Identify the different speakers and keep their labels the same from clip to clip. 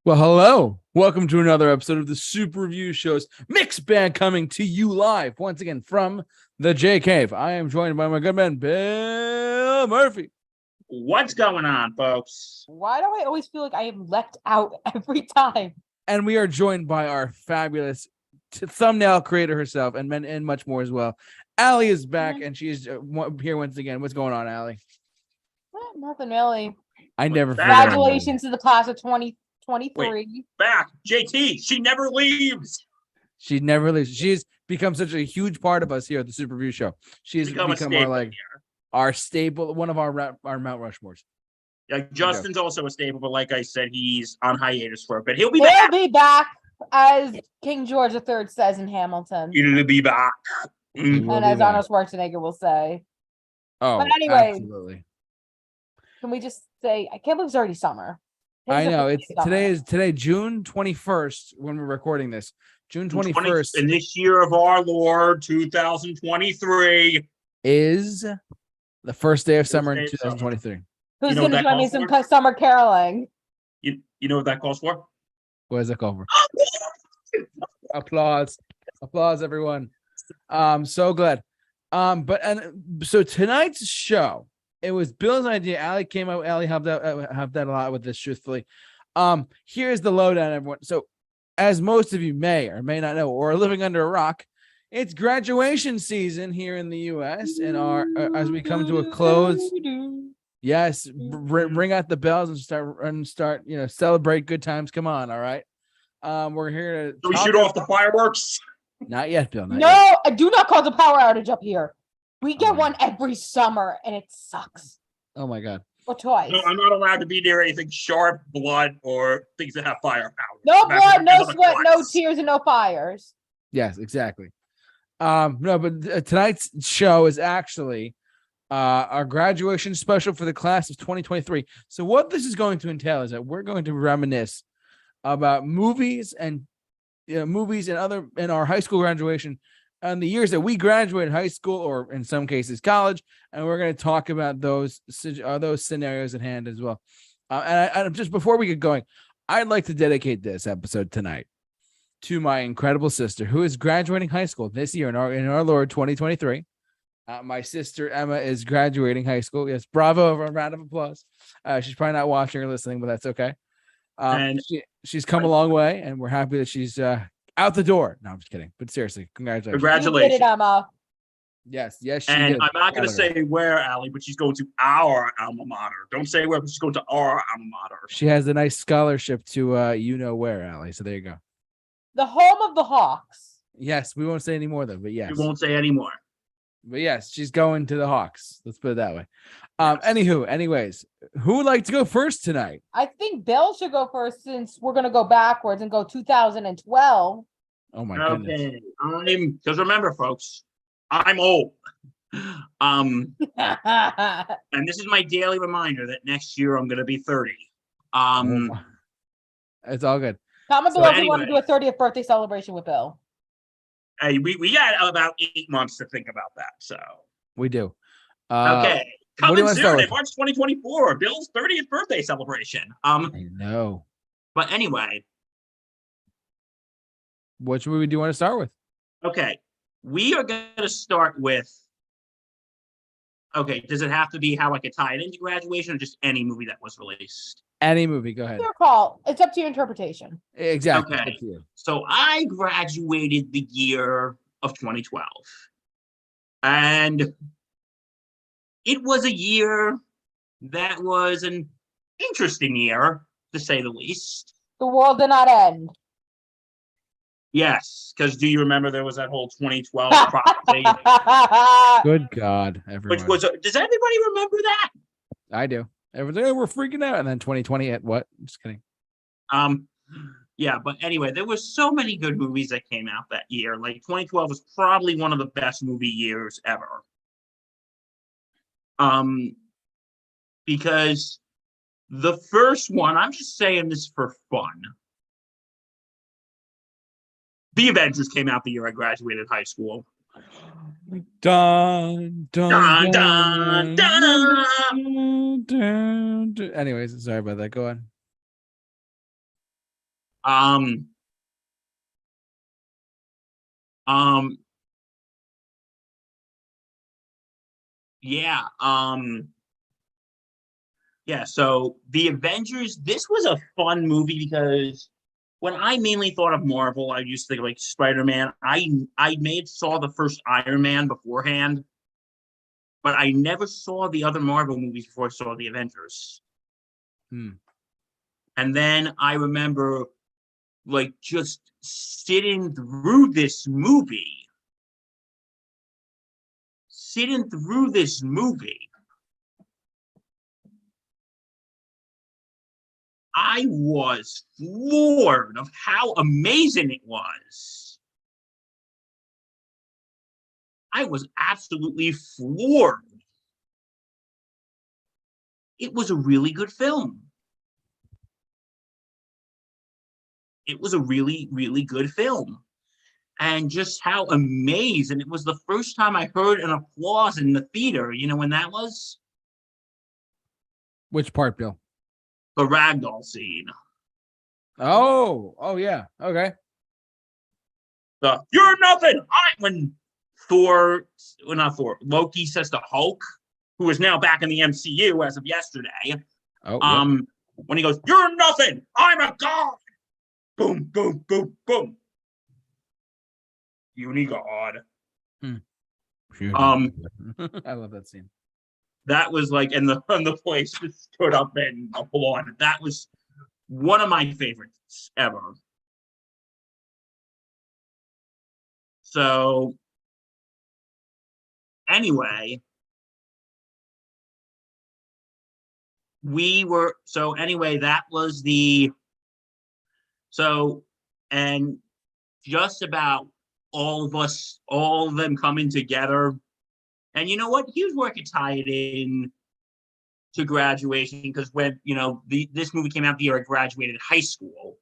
Speaker 1: Well, hello. Welcome to another episode of the Super Review Show's mixed bag coming to you live once again from the J Cave. I am joined by my good man, Bill Murphy.
Speaker 2: What's going on, folks?
Speaker 3: Why do I always feel like I am left out every time?
Speaker 1: And we are joined by our fabulous thumbnail creator herself and much more as well. Allie is back and she is here once again. What's going on, Allie?
Speaker 3: Nothing really.
Speaker 1: I never
Speaker 2: forget.
Speaker 3: Congratulations to the class of 2023.
Speaker 2: Back, JT. She never leaves.
Speaker 1: She never leaves. She's become such a huge part of us here at the Super Review Show. She's become our staple, one of our Mount Rushmores.
Speaker 2: Yeah, Justin's also a staple, but like I said, he's on hiatus for a bit. He'll be back.
Speaker 3: He'll be back, as King George III says in Hamilton.
Speaker 2: He'll be back.
Speaker 3: And as Arnold Schwarzenegger will say.
Speaker 1: Oh,
Speaker 3: but anyway,
Speaker 1: absolutely.
Speaker 3: Can we just say, I can't believe it's already summer.
Speaker 1: I know it's today, June 21st, when we're recording this. June 21st.
Speaker 2: In this year of our Lord, 2023,
Speaker 1: is the first day of summer in 2023.
Speaker 3: Who's going to join me some summer caroling?
Speaker 2: You know what that calls for?
Speaker 1: What is that called for? Applause, everyone. So glad. So tonight's show, it was Bill's idea. Allie came out. Allie helped out a lot with this, truthfully. Here's the lowdown, everyone. So, as most of you may or may not know, or are living under a rock, it's graduation season here in the U.S. and as we come to a close. Yes, bring out the bells and start. Celebrate good times. Come on, all right. We're here to.
Speaker 2: Do we shoot off the fireworks?
Speaker 1: Not yet, Bill.
Speaker 3: No, I do not cause a power outage up here. We get one every summer, and it sucks.
Speaker 1: Oh, my God.
Speaker 3: Or twice.
Speaker 2: No, I'm not allowed to be near anything sharp, blood, or things that have firepower.
Speaker 3: No blood, no sweat, no tears, and no fires.
Speaker 1: Yes, exactly. No, but tonight's show is actually our graduation special for the class of 2023. So what this is going to entail is that we're going to reminisce about movies and our high school graduation and the years that we graduated high school, or in some cases college, and we're going to talk about those scenarios at hand as well. And just before we get going, I'd like to dedicate this episode tonight to my incredible sister who is graduating high school this year in our Lord 2023. My sister Emma is graduating high school. Yes, bravo! A round of applause. She's probably not watching or listening, but that's okay. And she's come a long way, and we're happy that she's out the door. No, I'm just kidding. But seriously, congratulations.
Speaker 2: Congratulations.
Speaker 3: You did it, Emma.
Speaker 1: Yes, she
Speaker 2: and
Speaker 1: did.
Speaker 2: I'm not going to say where, Allie, but she's going to our alma mater. Don't say where, but she's going to our alma mater.
Speaker 1: She has a nice scholarship to where, Allie. So there you go.
Speaker 3: The home of the Hawks.
Speaker 1: Yes, we won't say any more though, but yes.
Speaker 2: We won't say any more.
Speaker 1: But yes, she's going to the Hawks. Let's put it that way. Anyways, who would like to go first tonight?
Speaker 3: I think Bill should go first since we're going to go backwards and go 2012.
Speaker 1: Oh my goodness.
Speaker 2: Okay, because remember, folks, I'm old. And this is my daily reminder that next year I'm going to be 30.
Speaker 1: It's all good.
Speaker 3: Comment below if you want to do a 30th birthday celebration with Bill.
Speaker 2: Hey, we got about 8 months to think about that. So
Speaker 1: we do.
Speaker 2: Okay. Coming soon in March 2024, Bill's 30th birthday celebration.
Speaker 1: I know.
Speaker 2: But anyway.
Speaker 1: Which movie do you want to start with?
Speaker 2: Okay. We are going to start with. Okay. Does it have to be how I could tie it into graduation, or just any movie that was released?
Speaker 1: Any movie. Go ahead.
Speaker 3: Your call. It's up to your interpretation.
Speaker 1: Exactly.
Speaker 2: Okay. So I graduated the year of 2012. And it was a year that was an interesting year, to say the least.
Speaker 3: The world did not end.
Speaker 2: Yes, because do you remember there was that whole 2012 prophecy?
Speaker 1: Good God, everyone.
Speaker 2: Which was, does everybody remember that?
Speaker 1: I do. Everything, we're freaking out. And then 2020 at what? Just kidding.
Speaker 2: Yeah, but anyway, there were so many good movies that came out that year. Like 2012 was probably one of the best movie years ever. Because the first one, I'm just saying this for fun. The Avengers came out the year I graduated high school.
Speaker 1: Dun, dun,
Speaker 2: Dun, dun, dun.
Speaker 1: dun, dun. Anyways, sorry about that. Go on.
Speaker 2: Um, um, yeah, yeah. So the Avengers. This was a fun movie because when I mainly thought of Marvel, I used to think like Spider-Man. I made saw the first Iron Man beforehand, but I never saw the other Marvel movies before I saw the Avengers.
Speaker 1: Hmm.
Speaker 2: And then I remember like just sitting through this movie, sitting through this movie. I was floored of how amazing it was. I was absolutely floored. It was a really good film. It was a really, really good film. And just how amazing. It was the first time I heard an applause in the theater. You know when that was?
Speaker 1: Which part, Bill?
Speaker 2: The ragdoll scene.
Speaker 1: Oh, yeah. Okay.
Speaker 2: You're nothing. When Thor, well, not Thor, Loki says to Hulk, who is now back in the MCU as of yesterday.
Speaker 1: Oh, yep.
Speaker 2: When he goes, "You're nothing. I'm a god." Boom, boom, boom, boom. Unigod.
Speaker 1: I love that scene.
Speaker 2: That was like, and the place just stood up and applauded. That was one of my favorites ever. So, anyway, that was and just about all of them coming together. And you know what? He was working tied in to graduation because when this movie came out the year I graduated high school.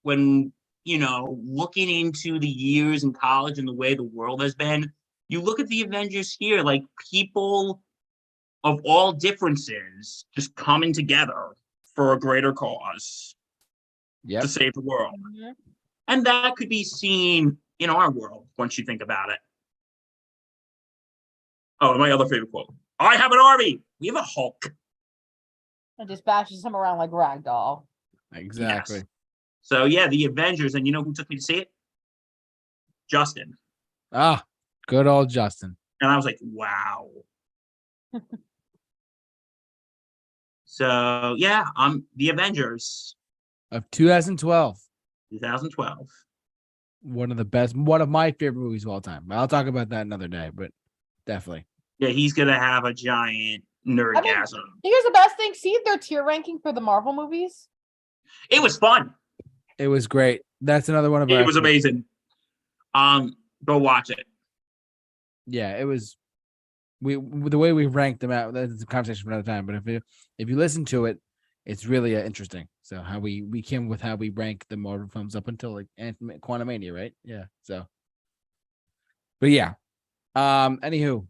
Speaker 2: When looking into the years in college and the way the world has been, you look at the Avengers here, like people of all differences just coming together for a greater cause to save the world.
Speaker 3: Mhm.
Speaker 2: And that could be seen in our world once you think about it. Oh, and my other favorite quote. I have an army. We have a Hulk.
Speaker 3: And just bashes him around like ragdoll.
Speaker 1: Exactly.
Speaker 2: Yes. So yeah, the Avengers, and you know who took me to see it? Justin.
Speaker 1: Ah, good old Justin.
Speaker 2: And I was like, wow. So yeah, the Avengers
Speaker 1: Of 2012.
Speaker 2: 2012.
Speaker 1: One of my favorite movies of all time. I'll talk about that another day, but definitely.
Speaker 2: Yeah, he's gonna have a giant nerdgasm.
Speaker 3: Here's the best thing. See their tier ranking for the Marvel movies?
Speaker 2: It was fun.
Speaker 1: It was great. That's another one of our
Speaker 2: It was amazing. Go watch it.
Speaker 1: Yeah, it was the way we ranked them out. That's a conversation for another time. But if you listen to it, it's really interesting. So how we came with how we rank the Marvel films up until like Quantumania, right? Yeah. So, but yeah. Anywho,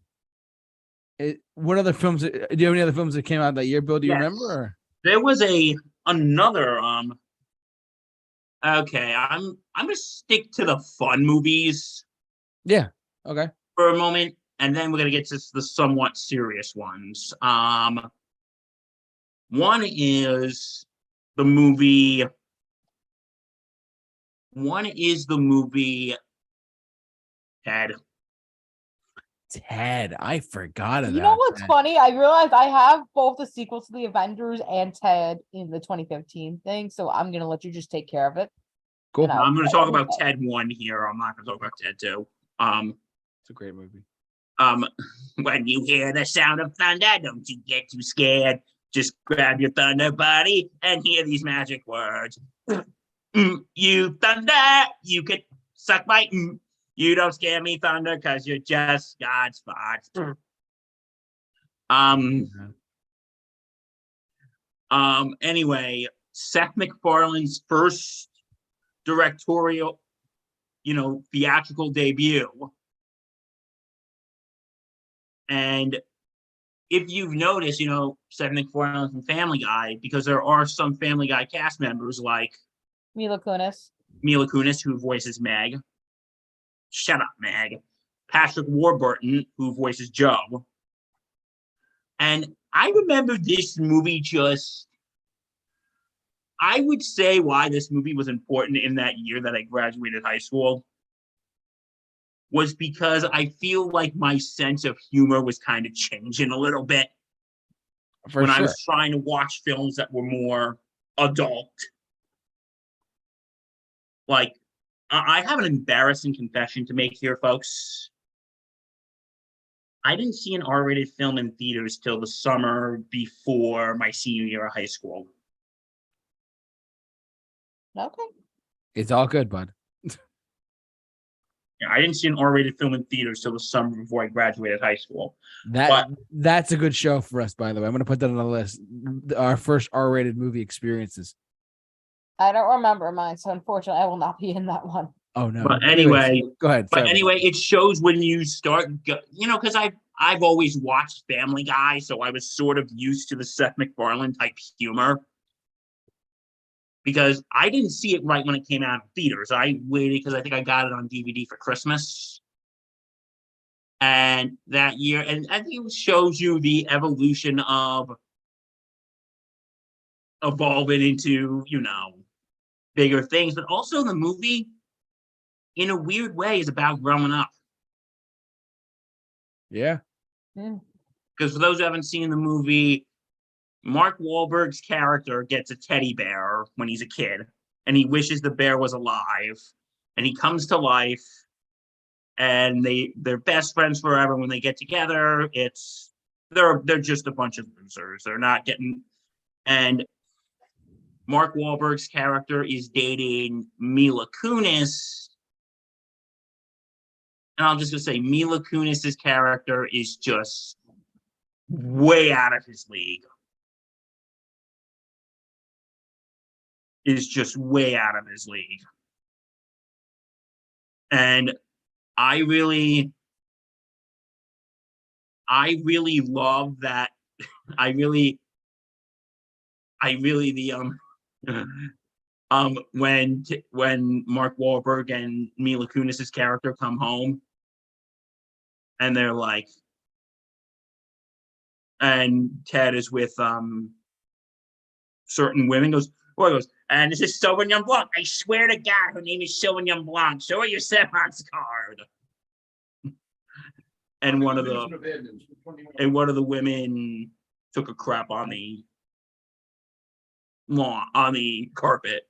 Speaker 1: what other films? Do you have any other films that came out that year, Bill? Do you remember? Or?
Speaker 2: There was another Okay, I'm gonna stick to the fun movies.
Speaker 1: Yeah. Okay.
Speaker 2: For a moment, and then we're gonna get to the somewhat serious ones. One is the movie. Ted.
Speaker 1: Ted, I forgot about.
Speaker 3: You know what's
Speaker 1: that.
Speaker 3: funny? I realized I have both the sequels to the Avengers and Ted in the 2015 thing, so I'm gonna let you just take care of it.
Speaker 1: Cool.
Speaker 2: I'm gonna talk about Ted 1 here. I'm not gonna talk about Ted 2.
Speaker 1: It's a great movie.
Speaker 2: When you hear the sound of thunder, don't you get too scared. Just grab your thunder buddy and hear these magic words. You thunder, you could suck my. You don't scare me, thunder, because you're just God's farts. Anyway, Seth MacFarlane's first directorial, theatrical debut. And if you've noticed, Seth MacFarlane from Family Guy, because there are some Family Guy cast members like
Speaker 3: Mila Kunis.
Speaker 2: Mila Kunis, who voices Meg. Shut up, Meg. Patrick Warburton, who voices Joe. And I remember this movie I would say why this movie was important in that year that I graduated high school was because I feel like my sense of humor was kind of changing a little bit when I was trying to watch films that were more adult. Like, I have an embarrassing confession to make here, folks. I didn't see an R-rated film in theaters till the summer before my senior year of high school.
Speaker 3: Okay.
Speaker 1: It's all good, bud.
Speaker 2: Yeah, I didn't see an R-rated film in theaters till the summer before I graduated high school.
Speaker 1: That's a good show for us, by the way. I'm going to put that on the list. Our first R-rated movie experiences.
Speaker 3: I don't remember mine, so unfortunately, I will not be in that one.
Speaker 1: Oh no!
Speaker 2: But anyway,
Speaker 1: go ahead.
Speaker 2: But anyway, it shows when you start, because I've always watched Family Guy, so I was sort of used to the Seth MacFarlane type humor. Because I didn't see it right when it came out in theaters. I waited because I think I got it on DVD for Christmas. And that year, and I think it shows you the evolution of evolving into, bigger things. But also the movie, in a weird way, is about growing up.
Speaker 1: Yeah.
Speaker 2: Because for those who haven't seen the movie, Mark Wahlberg's character gets a teddy bear when he's a kid, and he wishes the bear was alive, and he comes to life, and they're best friends forever. When they get together, they're just a bunch of losers. They're not getting, and Mark Wahlberg's character is dating Mila Kunis, and I'm just gonna say Mila Kunis's character is just way out of his league. Is just way out of his league. And I really love that. I really when Mark Wahlberg and Mila Kunis's character come home and they're like, and Ted is with certain women, goes, and this is Sauvignon Blanc. I swear to God, her name is Sauvignon Blanc. Show her your Semon's card. And one of the women took a crap on the lawn, on the carpet.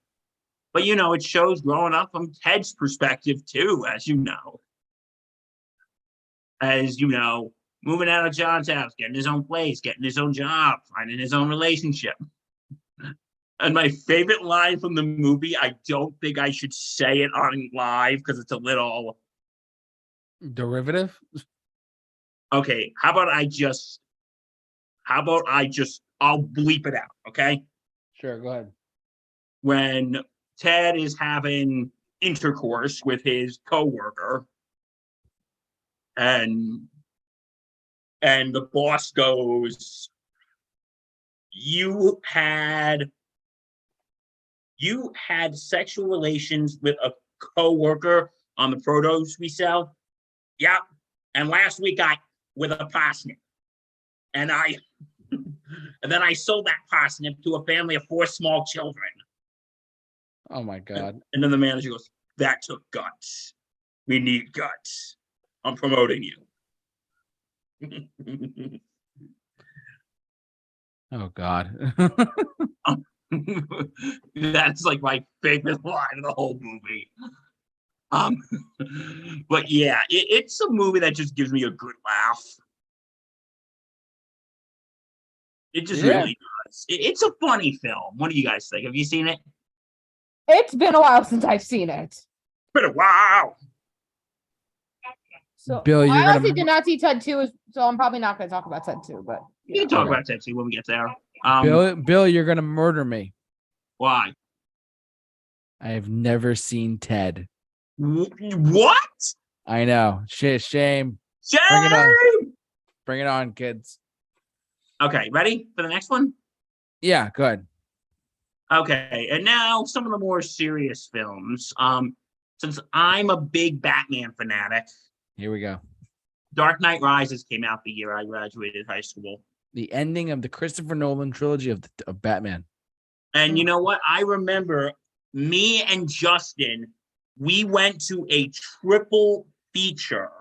Speaker 2: But it shows growing up from Ted's perspective too, as you know. Moving out of John's house, getting his own place, getting his own job, finding his own relationship. And my favorite line from the movie, I don't think I should say it on live because it's a little
Speaker 1: derivative.
Speaker 2: Okay, I'll bleep it out, okay?
Speaker 1: Sure, go ahead.
Speaker 2: When Ted is having intercourse with his coworker, and the boss goes, you had sexual relations with a coworker on the produce we sell? Yep. And last week with a parsnip. And then I sold that parsnip to a family of 4 small children.
Speaker 1: Oh my God.
Speaker 2: And then the manager goes, that took guts. We need guts. I'm promoting you.
Speaker 1: Oh God.
Speaker 2: That's like my favorite line of the whole movie. But yeah, it's a movie that just gives me a good laugh. It just really does. It's a funny film. What do you guys think? Have you seen it?
Speaker 3: It's been a while since I've seen it.
Speaker 2: It's been a while.
Speaker 3: So
Speaker 1: Bill, you're
Speaker 3: I honestly
Speaker 1: gonna
Speaker 3: did not see Ted 2, so I'm probably not going to talk about Ted 2, but
Speaker 2: we can talk about Ted 2 when we get there.
Speaker 1: Bill, you're gonna murder me.
Speaker 2: Why?
Speaker 1: I have never seen Ted.
Speaker 2: What?
Speaker 1: I know. Shame.
Speaker 2: Shame!
Speaker 1: Bring it on, kids.
Speaker 2: Okay, ready for the next one?
Speaker 1: Yeah, good.
Speaker 2: Okay, and now some of the more serious films. Since I'm a big Batman fanatic,
Speaker 1: Here we go.
Speaker 2: Dark Knight Rises came out the year I graduated high school.
Speaker 1: The ending of the Christopher Nolan trilogy of Batman.
Speaker 2: And you know what? I remember me and Justin, we went to a triple feature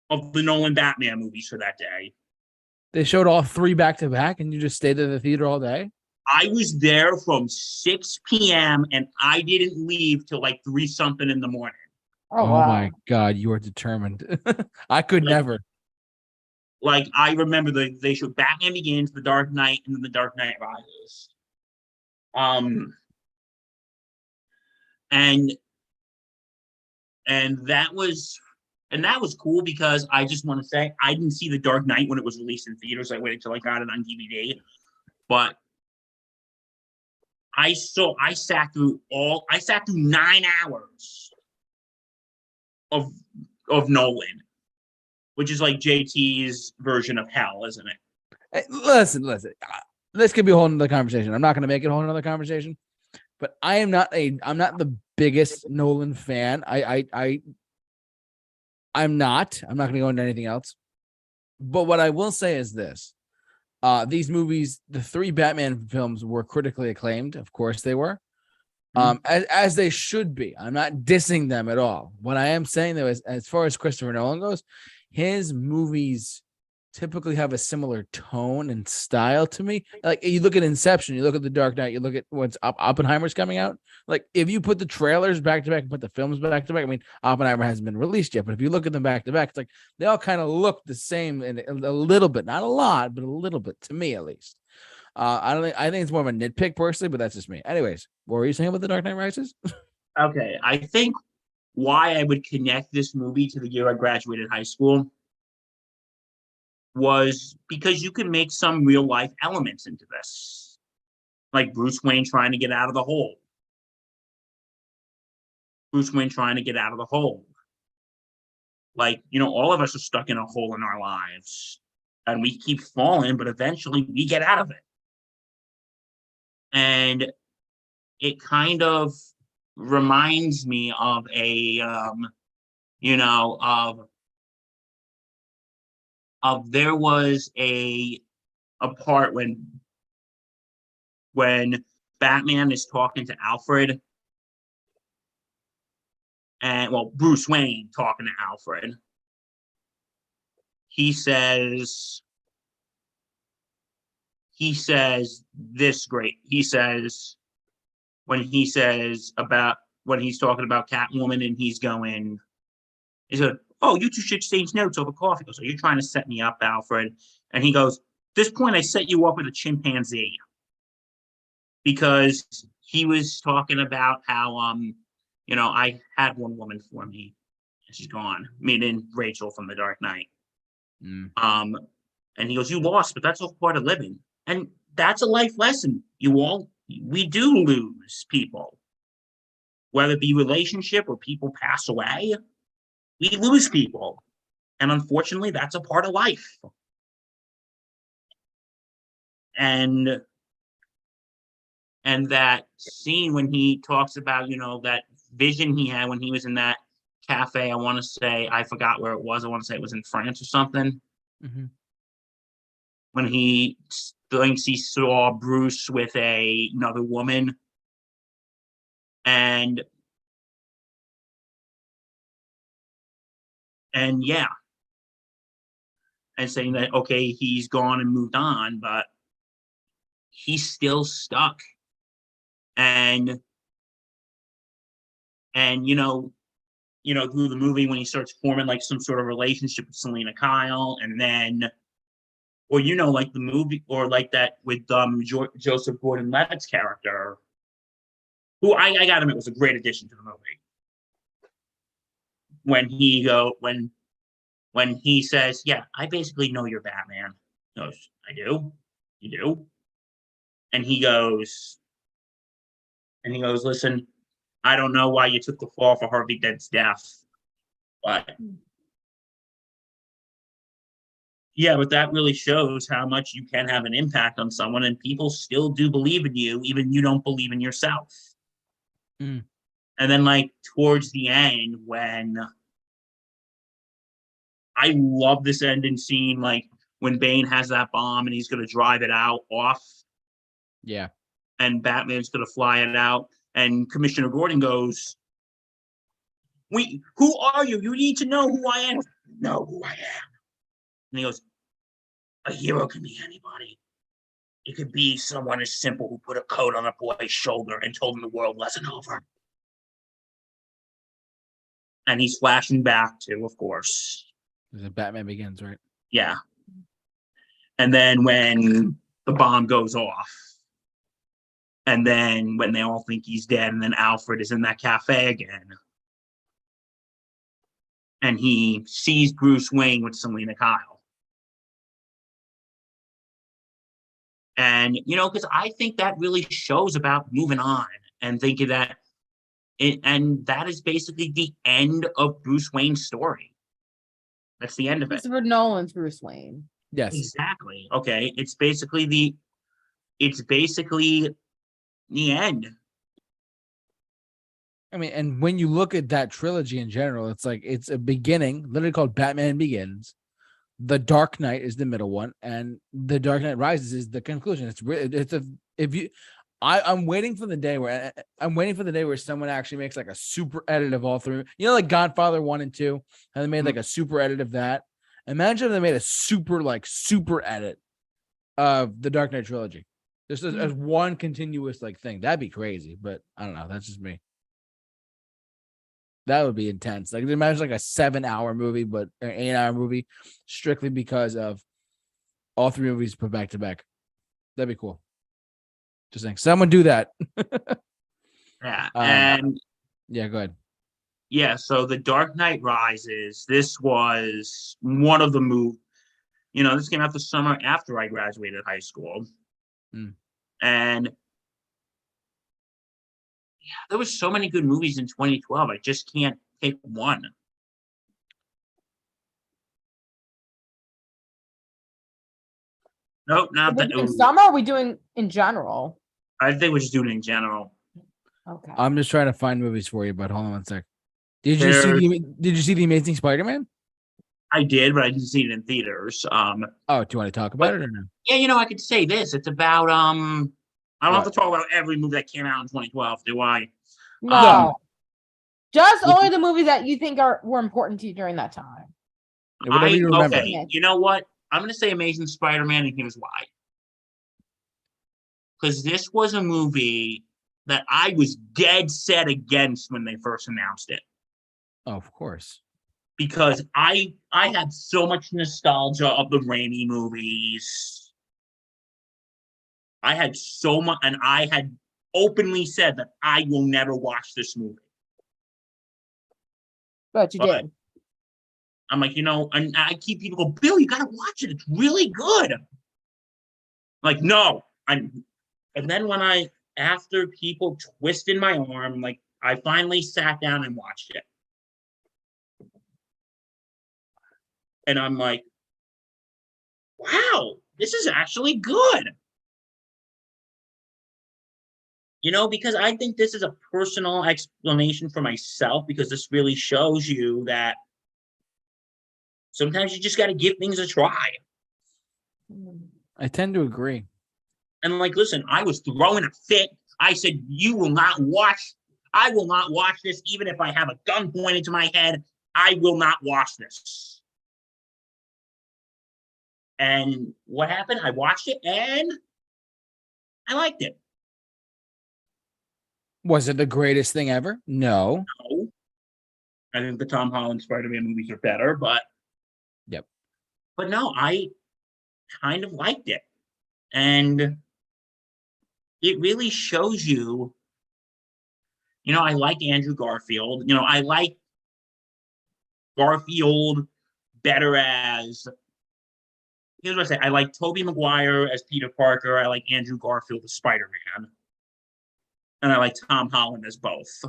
Speaker 2: of the Nolan Batman movies for that day.
Speaker 1: They showed all three back to back, and you just stayed at the theater all day.
Speaker 2: I was there from 6 p.m. and I didn't leave till like 3 something in the morning.
Speaker 3: Oh,
Speaker 1: Oh
Speaker 3: wow.
Speaker 1: my God, you are determined. I could never.
Speaker 2: Like I remember they showed Batman Begins, The Dark Knight, and then The Dark Knight Rises. And that was cool because I just want to say I didn't see The Dark Knight when it was released in theaters. I waited till I got it on DVD. But I sat through 9 hours of Nolan, which is like JT's version of hell, isn't it?
Speaker 1: Hey, listen. This could be a whole nother conversation. I'm not going to make it a whole nother conversation, but I'm not the biggest Nolan fan. I'm not going to go into anything else. But what I will say is this. These movies, the 3 Batman films, were critically acclaimed. Of course they were. As they should be. I'm not dissing them at all. What I am saying though is, as far as Christopher Nolan goes, his movies typically have a similar tone and style to me. Like you look at Inception, you look at The Dark Knight, you look at what's Oppenheimer's coming out. Like if you put the trailers back to back and put the films back to back, I mean, Oppenheimer hasn't been released yet, but if you look at them back to back, it's like they all kind of look the same and a little bit, not a lot, but a little bit to me at least. I think it's more of a nitpick personally, but that's just me. Anyways, what were you saying about The Dark Knight Rises?
Speaker 2: Okay, I think why I would connect this movie to the year I graduated high school was because you can make some real life elements into this, like Bruce Wayne trying to get out of the hole. Like, all of us are stuck in a hole in our lives and we keep falling, but eventually we get out of it. And it kind of reminds me of there was a part when Batman is talking to Alfred, and Bruce Wayne talking to Alfred. He says this great. He says when he's talking about Catwoman and he's like, oh, you two should exchange notes over coffee. He goes, are you trying to set me up, Alfred? And he goes, this point I set you up with a chimpanzee. Because he was talking about how I had one woman for me and she's gone, meaning Rachel from The Dark Knight. And he goes, you lost, but that's all part of living. And that's a life lesson. We do lose people, whether it be relationship or people pass away. We lose people. And unfortunately, that's a part of life. And that scene when he talks about, that vision he had when he was in that cafe, I want to say, I forgot where it was. I want to say it was in France or something.
Speaker 1: Mm-hmm.
Speaker 2: When he thinks he saw Bruce with another woman. And yeah. And saying that, okay, he's gone and moved on, but he's still stuck. And through the movie when he starts forming like some sort of relationship with Selena Kyle, and then, or like the movie, or like that with Joseph Gordon-Levitt's character, who I got him. It was a great addition to the movie. When he says, yeah, I basically know you're Batman. He goes, I do? You do? And he goes, listen, I don't know why you took the fall for Harvey Dent's death, but Yeah, but that really shows how much you can have an impact on someone, and people still do believe in you, even you don't believe in yourself.
Speaker 1: Mm.
Speaker 2: And then, like, towards the end, when I love this ending scene, like when Bane has that bomb and he's gonna drive it out off,
Speaker 1: Yeah.
Speaker 2: and Batman's gonna fly it out, and Commissioner Gordon goes, who are you? You need to know who I am. Know who I am. And he goes, a hero can be anybody. It could be someone as simple who put a coat on a boy's shoulder and told him the world wasn't over. And he's flashing back to, of course.
Speaker 1: Batman Begins, right?
Speaker 2: Yeah. And then when the bomb goes off, and then when they all think he's dead, and then Alfred is in that cafe again, and he sees Bruce Wayne with Selena Kyle. And, because I think that really shows about moving on and thinking that and that is basically the end of Bruce Wayne's story. That's the end of it.
Speaker 3: Christopher Nolan's Bruce Wayne.
Speaker 1: Yes.
Speaker 2: Exactly. Okay. It's basically the end.
Speaker 1: I mean, and when you look at that trilogy in general, it's like it's a beginning, literally called Batman Begins. The Dark Knight is the middle one, and The Dark Knight Rises is the conclusion. I'm waiting for the day where someone actually makes like a super edit of all three. Like Godfather 1 and 2, and they made like a super edit of that. Imagine if they made a super edit of the Dark Knight trilogy. Just as one continuous like thing. That'd be crazy, but I don't know. That's just me. That would be intense. Like imagine like a 7-hour movie, but an 8-hour movie, strictly because of all three movies put back to back. That'd be cool. Just saying, someone do that.
Speaker 2: Yeah, and
Speaker 1: yeah, go ahead.
Speaker 2: Yeah, so The Dark Knight Rises. This was one of the movies. This came out the summer after I graduated high school, and there was so many good movies in 2012. I just can't pick one. Nope, not that.
Speaker 3: In summer, or are we doing in general?
Speaker 2: I think we're just doing it in general.
Speaker 3: Okay.
Speaker 1: I'm just trying to find movies for you, but hold on one sec. Did you see the Amazing Spider-Man?
Speaker 2: I did, but I didn't see it in theaters.
Speaker 1: Do you want to talk about it or no?
Speaker 2: Yeah, I could say this. It's about I don't have to talk about every movie that came out in 2012, do I?
Speaker 3: No. Just only the movies that you think were important to you during that time.
Speaker 1: Whatever you remember.
Speaker 2: Okay, you know what? I'm going to say Amazing Spider-Man, and here's why. Because this was a movie that I was dead set against when they first announced it.
Speaker 1: Oh, of course.
Speaker 2: Because I had so much nostalgia of the Raimi movies. I had so much, and I had openly said that I will never watch this movie.
Speaker 3: But you did.
Speaker 2: I'm like, and I keep people go, Bill, you gotta watch it. It's really good. I'm like, no. And then after people twisted my arm, like I finally sat down and watched it. And I'm like, wow, this is actually good. Because I think this is a personal explanation for myself, because this really shows you that sometimes you just got to give things a try.
Speaker 1: I tend to agree.
Speaker 2: And listen, I was throwing a fit. I said, I will not watch this, even if I have a gun pointed to my head. I will not watch this. And what happened? I watched it and I liked it.
Speaker 1: Was it the greatest thing ever? No.
Speaker 2: I think the Tom Holland Spider-Man movies are better, but
Speaker 1: yep.
Speaker 2: But no, I kind of liked it. And it really shows you, I like Andrew Garfield. I like Garfield better as, here's what I say. I like Tobey Maguire as Peter Parker. I like Andrew Garfield as Spider-Man. And I like Tom Holland as both.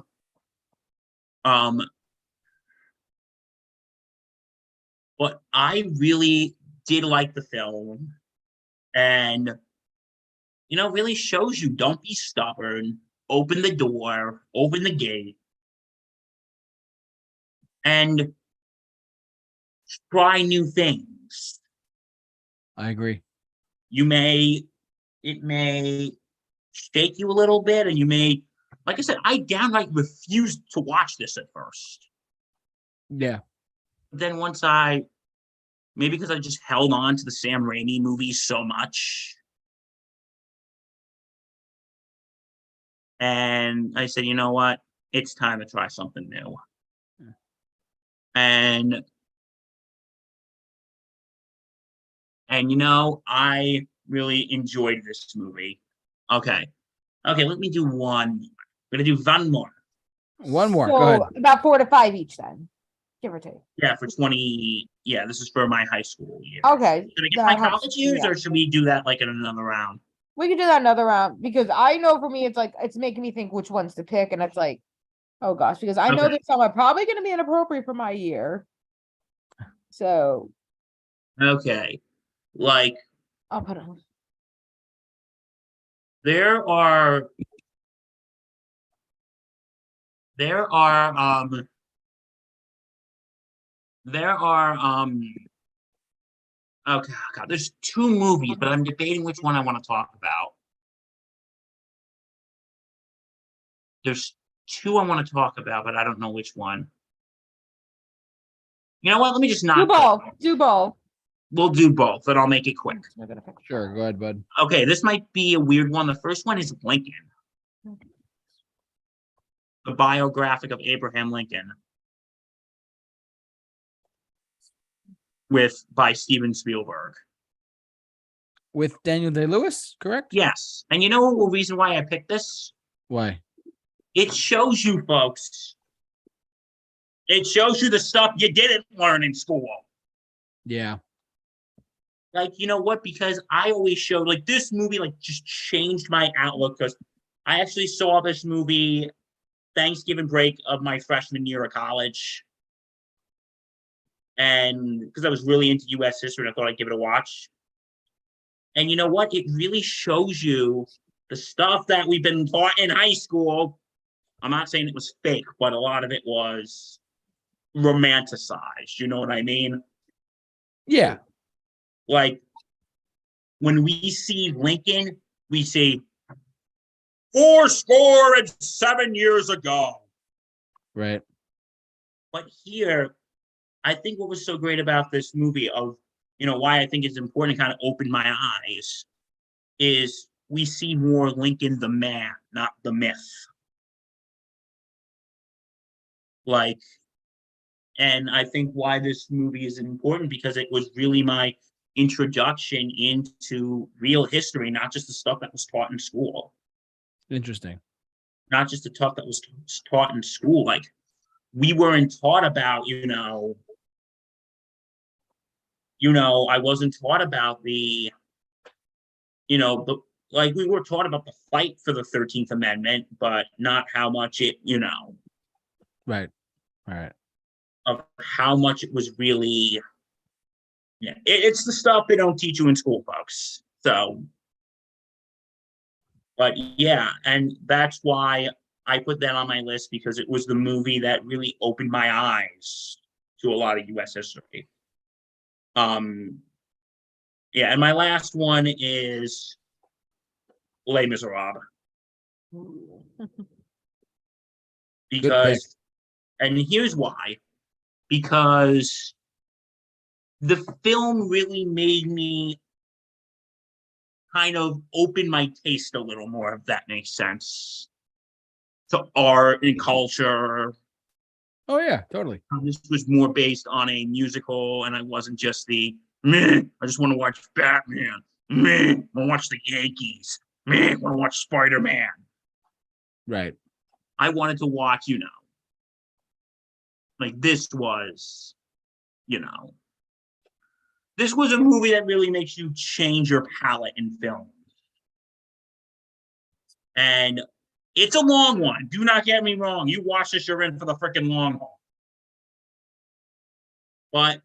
Speaker 2: But I really did like the film, and really shows you don't be stubborn, open the door, open the gate, and try new things.
Speaker 1: I agree.
Speaker 2: It may shake you a little bit, and you may, like I said, I downright refused to watch this at first.
Speaker 1: Yeah.
Speaker 2: But then maybe because I just held on to the Sam Raimi movies so much, and I said, you know what? It's time to try something new.
Speaker 1: Yeah.
Speaker 2: And I really enjoyed this movie. Okay, let me do one. I'm gonna do one more.
Speaker 1: One more. Go ahead.
Speaker 3: So about 4 to 5 each then, give or take.
Speaker 2: Yeah, for 20. Yeah, this is for my high school year.
Speaker 3: Okay.
Speaker 2: Should I get my college years, or should we do that like in another round?
Speaker 3: We can do that another round, because I know for me it's like it's making me think which ones to pick, and it's like, oh gosh, because I know
Speaker 2: Okay.
Speaker 3: there's some are probably going to be inappropriate for my year. So
Speaker 2: Okay, like
Speaker 3: I'll put them.
Speaker 2: there are there are okay, God, there's two movies, but I'm debating which one I want to talk about. There's two I want to talk about, but I don't know which one. You know what? Let me just not
Speaker 3: Do both. Do both.
Speaker 2: We'll do both, and I'll make it quick.
Speaker 1: Sure. Go ahead, bud.
Speaker 2: Okay, this might be a weird one. The first one is Lincoln, the biographic of Abraham Lincoln, by Steven Spielberg.
Speaker 1: With Daniel Day-Lewis, correct?
Speaker 2: Yes, and you know the reason why I picked this?
Speaker 1: Why?
Speaker 2: It shows you, folks. It shows you the stuff you didn't learn in school.
Speaker 1: Yeah.
Speaker 2: Like, you know what? Because I always showed, like, this movie, like, just changed my outlook, because I actually saw this movie Thanksgiving break of my freshman year of college. And because I was really into U.S. history, and I thought I'd give it a watch. And you know what? It really shows you the stuff that we've been taught in high school. I'm not saying it was fake, but a lot of it was romanticized. You know what I mean?
Speaker 1: Yeah.
Speaker 2: Like, when we see Lincoln, we see 7 years ago.
Speaker 1: Right.
Speaker 2: But here, I think what was so great about this movie, of why I think it's important to kind of open my eyes, is we see more Lincoln the man, not the myth. Like, and I think why this movie is important, because it was really my introduction into real history, not just the stuff that was taught in school.
Speaker 1: Interesting.
Speaker 2: Not just the stuff that was taught in school. Like, we weren't taught about, I wasn't taught about the, like, we were taught about the fight for the 13th Amendment, but not how much it,
Speaker 1: Right. All right.
Speaker 2: of how much it was really, it's the stuff they don't teach you in school, folks. So, but yeah, and that's why I put that on my list, because it was the movie that really opened my eyes to a lot of U.S. history. Yeah, and my last one is Les Miserables. Because, and here's why, because the film really made me kind of open my taste a little more, if that makes sense, to art and culture.
Speaker 1: Oh yeah, totally.
Speaker 2: This was more based on a musical, and I wasn't just I just want to watch Batman. I want to watch the Yankees. I want to watch Spider-Man.
Speaker 1: Right.
Speaker 2: I wanted to watch, like, this was a movie that really makes you change your palette in film. And it's a long one. Do not get me wrong. You watch this, you're in for the freaking long haul. But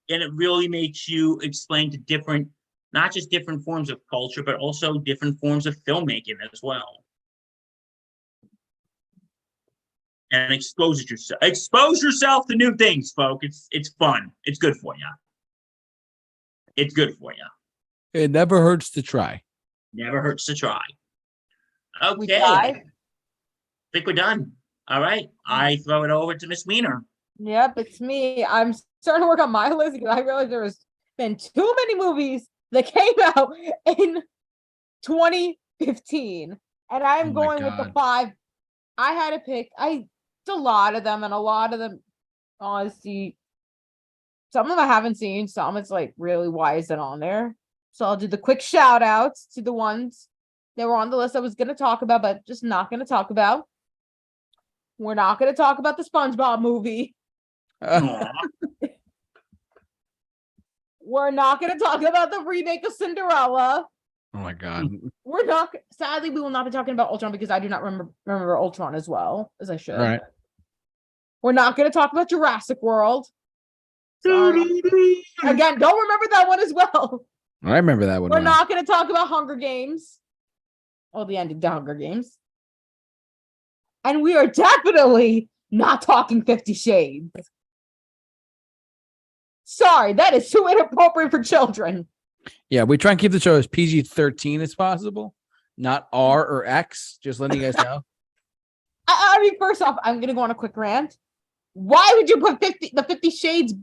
Speaker 2: and it really makes you explain to different, not just different forms of culture, but also different forms of filmmaking as well. And expose yourself to new things, folks. It's fun. It's good for you. It's good for you.
Speaker 1: It never hurts to try.
Speaker 2: Never hurts to try.
Speaker 3: We
Speaker 2: Okay,
Speaker 3: tried.
Speaker 2: I think we're done. All right, I throw it over to Miss Wiener.
Speaker 3: Yep, it's me. I'm starting to work on my list because I realized there was been too many movies that came out in 2015, and I'm
Speaker 1: Oh my
Speaker 3: going with the
Speaker 1: God.
Speaker 3: 5. I had to pick. It's a lot of them, and a lot of them, honestly, some of them I haven't seen. Some it's like, really, why is it on there? So I'll do the quick shout outs to the ones that were on the list I was going to talk about, but just not going to talk about. We're not going to talk about the SpongeBob movie.
Speaker 2: Aw.
Speaker 3: We're not going to talk about the remake of Cinderella.
Speaker 1: Oh my God.
Speaker 3: We're not. Sadly, we will not be talking about Ultron because I do not remember Ultron as well as I should.
Speaker 1: All right.
Speaker 3: We're not going to talk about Jurassic World. Sorry. Again, don't remember that one as well.
Speaker 1: I remember that one.
Speaker 3: We're
Speaker 1: well.
Speaker 3: not going to talk about Hunger Games. Or the ending to Hunger Games. And we are definitely not talking 50 Shades. Sorry, that is too inappropriate for children.
Speaker 1: Yeah, we try and keep the show as PG-13 as possible, not R or X. Just letting you guys know.
Speaker 3: I mean, first off, I'm going to go on a quick rant. Why would you put the 50 Shades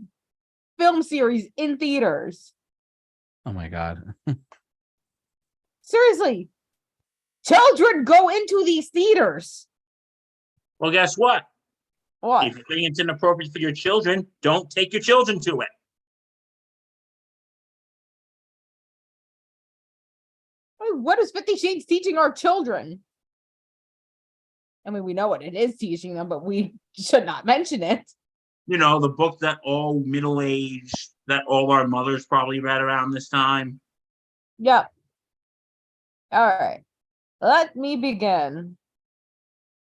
Speaker 3: film series in theaters?
Speaker 1: Oh my God.
Speaker 3: Seriously. Children go into these theaters.
Speaker 2: Well, guess what?
Speaker 3: What?
Speaker 2: If you think it's inappropriate for your children, don't take your children to it.
Speaker 3: What is 50 Shades teaching our children? I mean, we know what it is teaching them, but we should not mention it.
Speaker 2: You know, the book that all middle-aged, that all our mothers probably read around this time.
Speaker 3: Yep. All right. Let me begin.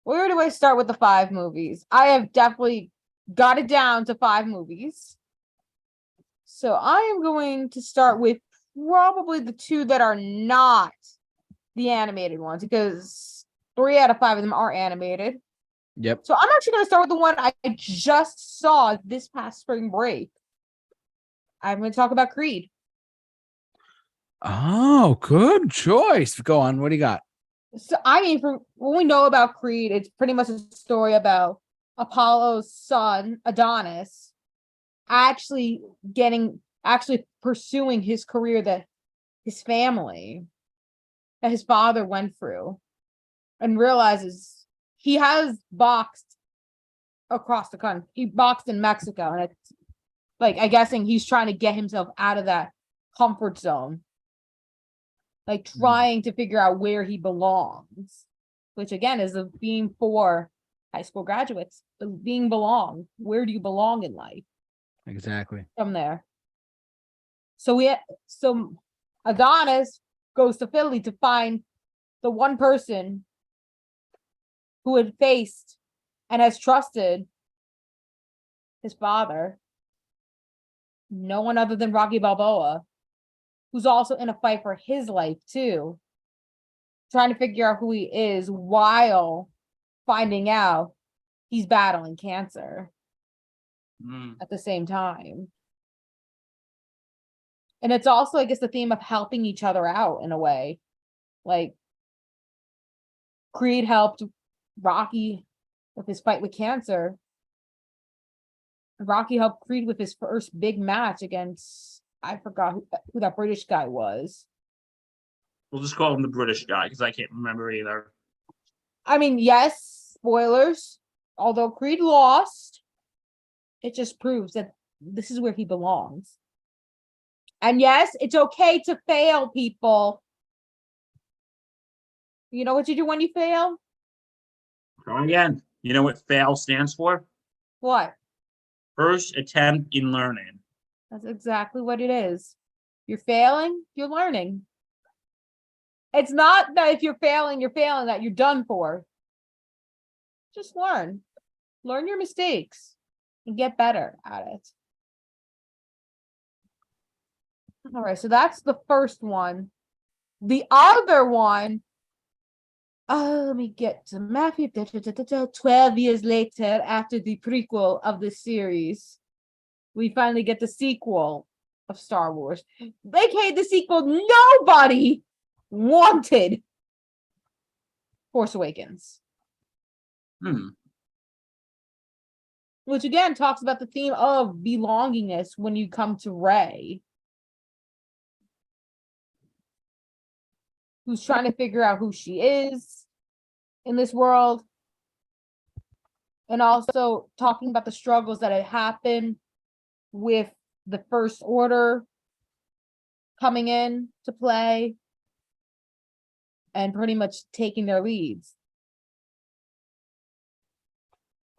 Speaker 3: Where do I start with the 5 movies? I have definitely got it down to 5 movies. So I am going to start with probably the 2 that are not the animated ones, because 3 out of 5 of them are animated.
Speaker 1: Yep.
Speaker 3: So I'm actually going to start with the one I just saw this past spring break. I'm going to talk about Creed.
Speaker 1: Oh, good choice. Go on. What do you got?
Speaker 3: So, I mean, from what we know about Creed, it's pretty much a story about Apollo's son, Adonis, actually pursuing his career that his family, that his father went through, and realizes he has boxed across the country. He boxed in Mexico, and it's like, I guessing he's trying to get himself out of that comfort zone. Like trying to figure out where he belongs, which again is a theme for high school graduates. Being belong. Where do you belong in life?
Speaker 1: Exactly.
Speaker 3: From there. So Adonis goes to Philly to find the one person who had faced and has trusted his father. No one other than Rocky Balboa, who's also in a fight for his life too, trying to figure out who he is while finding out he's battling cancer at the same time. And it's also, I guess, the theme of helping each other out in a way. Like, Creed helped Rocky with his fight with cancer. Rocky helped Creed with his first big match against, I forgot who that British guy was.
Speaker 2: We'll just call him the British guy because I can't remember either.
Speaker 3: I mean, yes, spoilers. Although Creed lost, it just proves that this is where he belongs. And yes, it's okay to fail, people. You know what you do when you fail?
Speaker 2: Try again. You know what FAIL stands for?
Speaker 3: What?
Speaker 2: First attempt in learning.
Speaker 3: That's exactly what it is. You're failing, you're learning. It's not that if you're failing, that you're done for. Just learn. Learn your mistakes and get better at it. All right, so that's the first one. The other one, let me get to Matthew. 12 years later, after the prequel of this series, we finally get the sequel of Star Wars. AKA the sequel nobody wanted. Force Awakens. Which again talks about the theme of belongingness when you come to Rey, who's trying to figure out who she is in this world, and also talking about the struggles that had happened with the First Order coming in to play and pretty much taking their leads.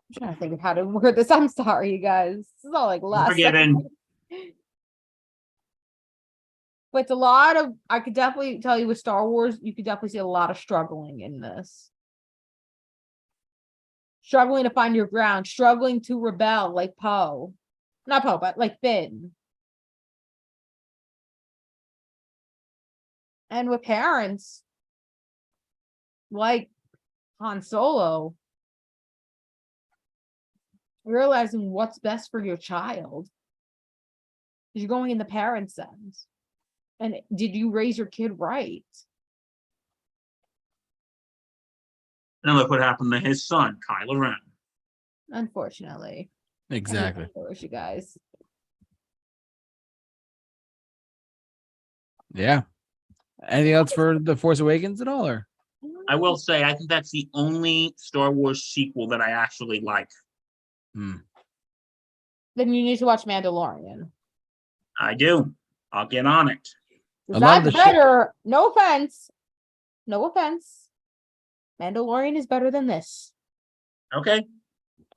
Speaker 3: I'm trying to think of how to word this. I'm sorry, you guys. This is all like last
Speaker 2: Forgiven.
Speaker 3: second. But it's a lot of, I could definitely tell you with Star Wars, you could definitely see a lot of struggling in this. Struggling to find your ground, struggling to rebel like Poe. Not Poe, but like Finn. And with parents, like Han Solo, realizing what's best for your child. You're going in the parent sense. And did you raise your kid right?
Speaker 2: And look what happened to his son, Kylo Ren.
Speaker 3: Unfortunately.
Speaker 1: Exactly.
Speaker 3: You guys.
Speaker 1: Yeah. Anything else for The Force Awakens at all? Or
Speaker 2: I will say, I think that's the only Star Wars sequel that I actually like.
Speaker 3: Then you need to watch Mandalorian.
Speaker 2: I do. I'll get on it.
Speaker 1: A lot of
Speaker 3: That's
Speaker 1: the
Speaker 3: better. No offense. No offense. Mandalorian is better than this.
Speaker 2: Okay.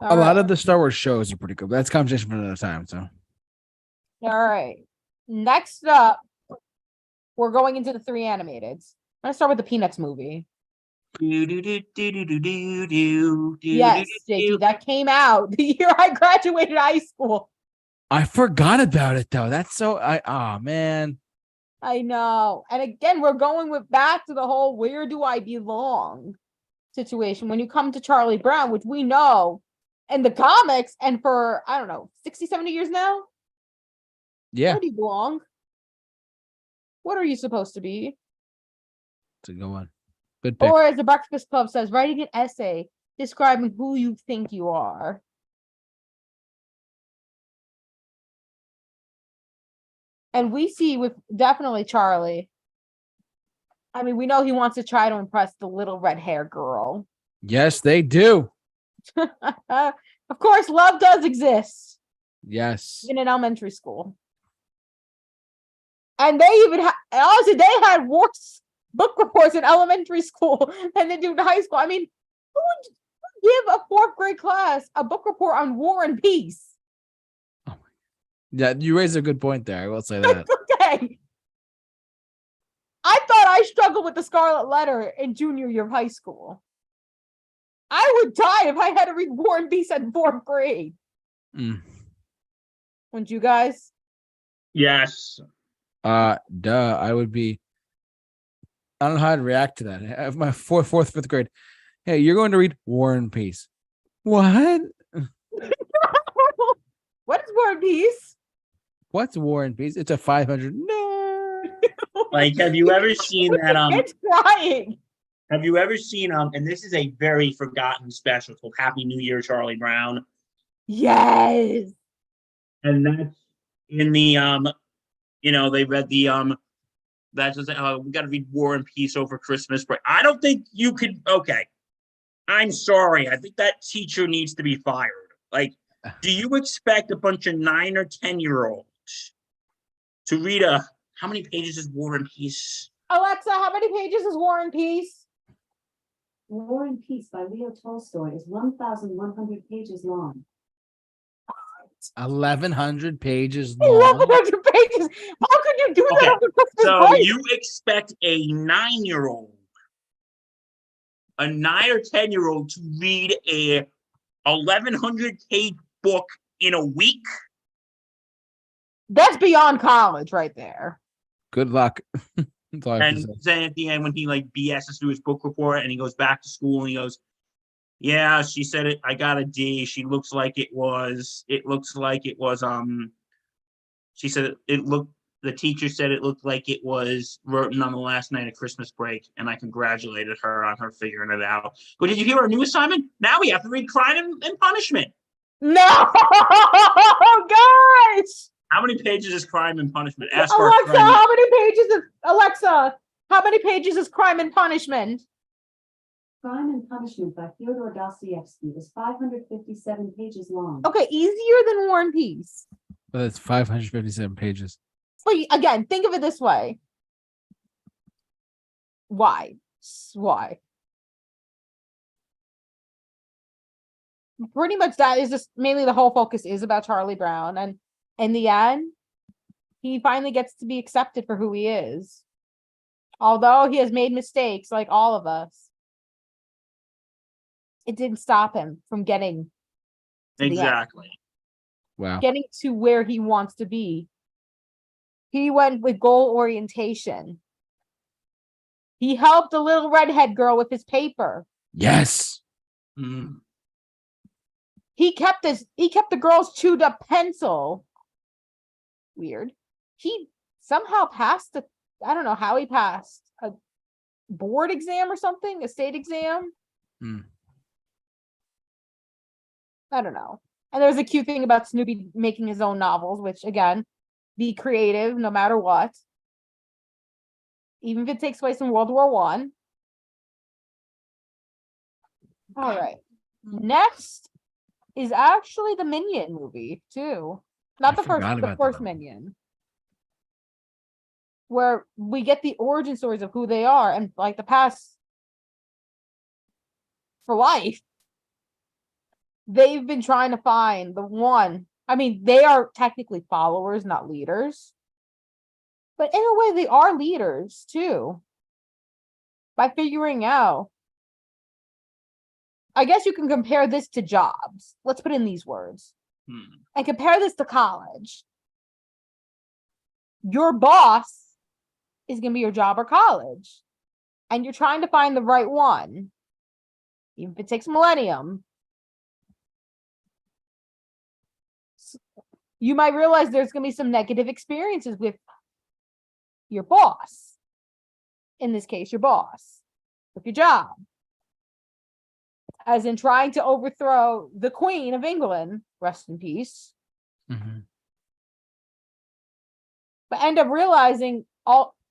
Speaker 1: a lot of the Star Wars shows are pretty good. But that's conversation for another time. So
Speaker 3: All right. Next up, we're going into the 3 animateds. I'm gonna start with the Peanuts movie. Yes, JT, that came out the year I graduated high school.
Speaker 1: I forgot about it though. That's so man.
Speaker 3: I know. And again, we're going with back to the whole where do I belong situation when you come to Charlie Brown, which we know in the comics and for, I don't know, 60, 70 years now.
Speaker 1: Yeah.
Speaker 3: Where do you belong? What are you supposed to be?
Speaker 1: To go on. Good pick.
Speaker 3: Or as the Breakfast Club says, writing an essay describing who you think you are. And we see with definitely Charlie. I mean, we know he wants to try to impress the little red hair girl.
Speaker 1: Yes, they do.
Speaker 3: Of course, love does exist.
Speaker 1: Yes.
Speaker 3: In an elementary school. And they even honestly, they had worse book reports in elementary school than they do in high school. I mean, who would give a 4th grade class a book report on War and Peace?
Speaker 1: Yeah, you raised a good point there. I will say that.
Speaker 3: Okay. I thought I struggled with the Scarlet Letter in junior year of high school. I would die if I had to read War and Peace in 4th grade. Wouldn't you guys?
Speaker 2: Yes.
Speaker 1: I would be. I don't know how to react to that. I have my fourth, fifth grade. Hey, you're going to read War and Peace. What?
Speaker 3: What is War and Peace?
Speaker 1: What's War and Peace? It's a 500. No.
Speaker 2: Like, have you ever seen that?
Speaker 3: It's crying.
Speaker 2: Have you ever seen and this is a very forgotten special called Happy New Year, Charlie Brown.
Speaker 3: Yes.
Speaker 2: And that's in the they read the that's just we got to read War and Peace over Christmas break. I don't think you could. Okay, I'm sorry. I think that teacher needs to be fired. Like, do you expect a bunch of 9 or 10-year-olds to read how many pages is War and Peace?
Speaker 3: Alexa, how many pages is War and Peace?
Speaker 4: War and Peace by Leo Tolstoy is 1,100 pages long.
Speaker 1: 1,100 pages long.
Speaker 3: 1,100 pages. How could you do that on the Christmas
Speaker 2: So
Speaker 3: break?
Speaker 2: you expect a 9-year-old, a 9 or 10-year-old to read a 1,100-page book in a week?
Speaker 3: That's beyond college right there.
Speaker 1: Good luck. That's all I have to
Speaker 2: And
Speaker 1: say.
Speaker 2: then at the end, when he like BS's through his book report and he goes back to school and he goes, yeah, she said it. I got a D. She looks like it was. It looks like it was. She said it looked. The teacher said it looked like it was written on the last night of Christmas break, and I congratulated her on her figuring it out. But did you hear our new assignment? Now we have to read Crime and Punishment.
Speaker 3: No, guys.
Speaker 2: How many pages is Crime and Punishment? Ask
Speaker 3: Alexa,
Speaker 2: our friend.
Speaker 3: how many pages is Alexa? How many pages is Crime and Punishment?
Speaker 4: Crime and Punishment by Fyodor Dostoevsky is 557 pages long.
Speaker 3: Okay, easier than War and Peace.
Speaker 1: But that's 557 pages.
Speaker 3: But again, think of it this way. Why? Why? Pretty much that is just mainly the whole focus is about Charlie Brown. And in the end, he finally gets to be accepted for who he is. Although he has made mistakes like all of us, it didn't stop him from getting to the end.
Speaker 2: Exactly.
Speaker 1: Wow.
Speaker 3: Getting to where he wants to be. He went with goal orientation. He helped a little redhead girl with his paper.
Speaker 1: Yes.
Speaker 2: Mm.
Speaker 3: He kept the girl's chewed up pencil. Weird. He somehow passed I don't know how he passed a board exam or something, a state exam. I don't know. And there's a cute thing about Snoopy making his own novels, which again, be creative no matter what. Even if it takes place in World War I. All right. Next is actually the Minion movie, too. Not
Speaker 1: I
Speaker 3: the first,
Speaker 1: forgot
Speaker 3: the
Speaker 1: about
Speaker 3: first
Speaker 1: that.
Speaker 3: Minion. Where we get the origin stories of who they are and like the past for life. They've been trying to find the one. I mean, they are technically followers, not leaders. But in a way, they are leaders too. By figuring out. I guess you can compare this to jobs. Let's put in these words. And compare this to college. Your boss is going to be your job or college. And you're trying to find the right one. Even if it takes a millennium. You might realize there's going to be some negative experiences with your boss. In this case, your boss. With your job. As in trying to overthrow the Queen of England. Rest in peace.
Speaker 1: Mm-hmm.
Speaker 3: But end up realizing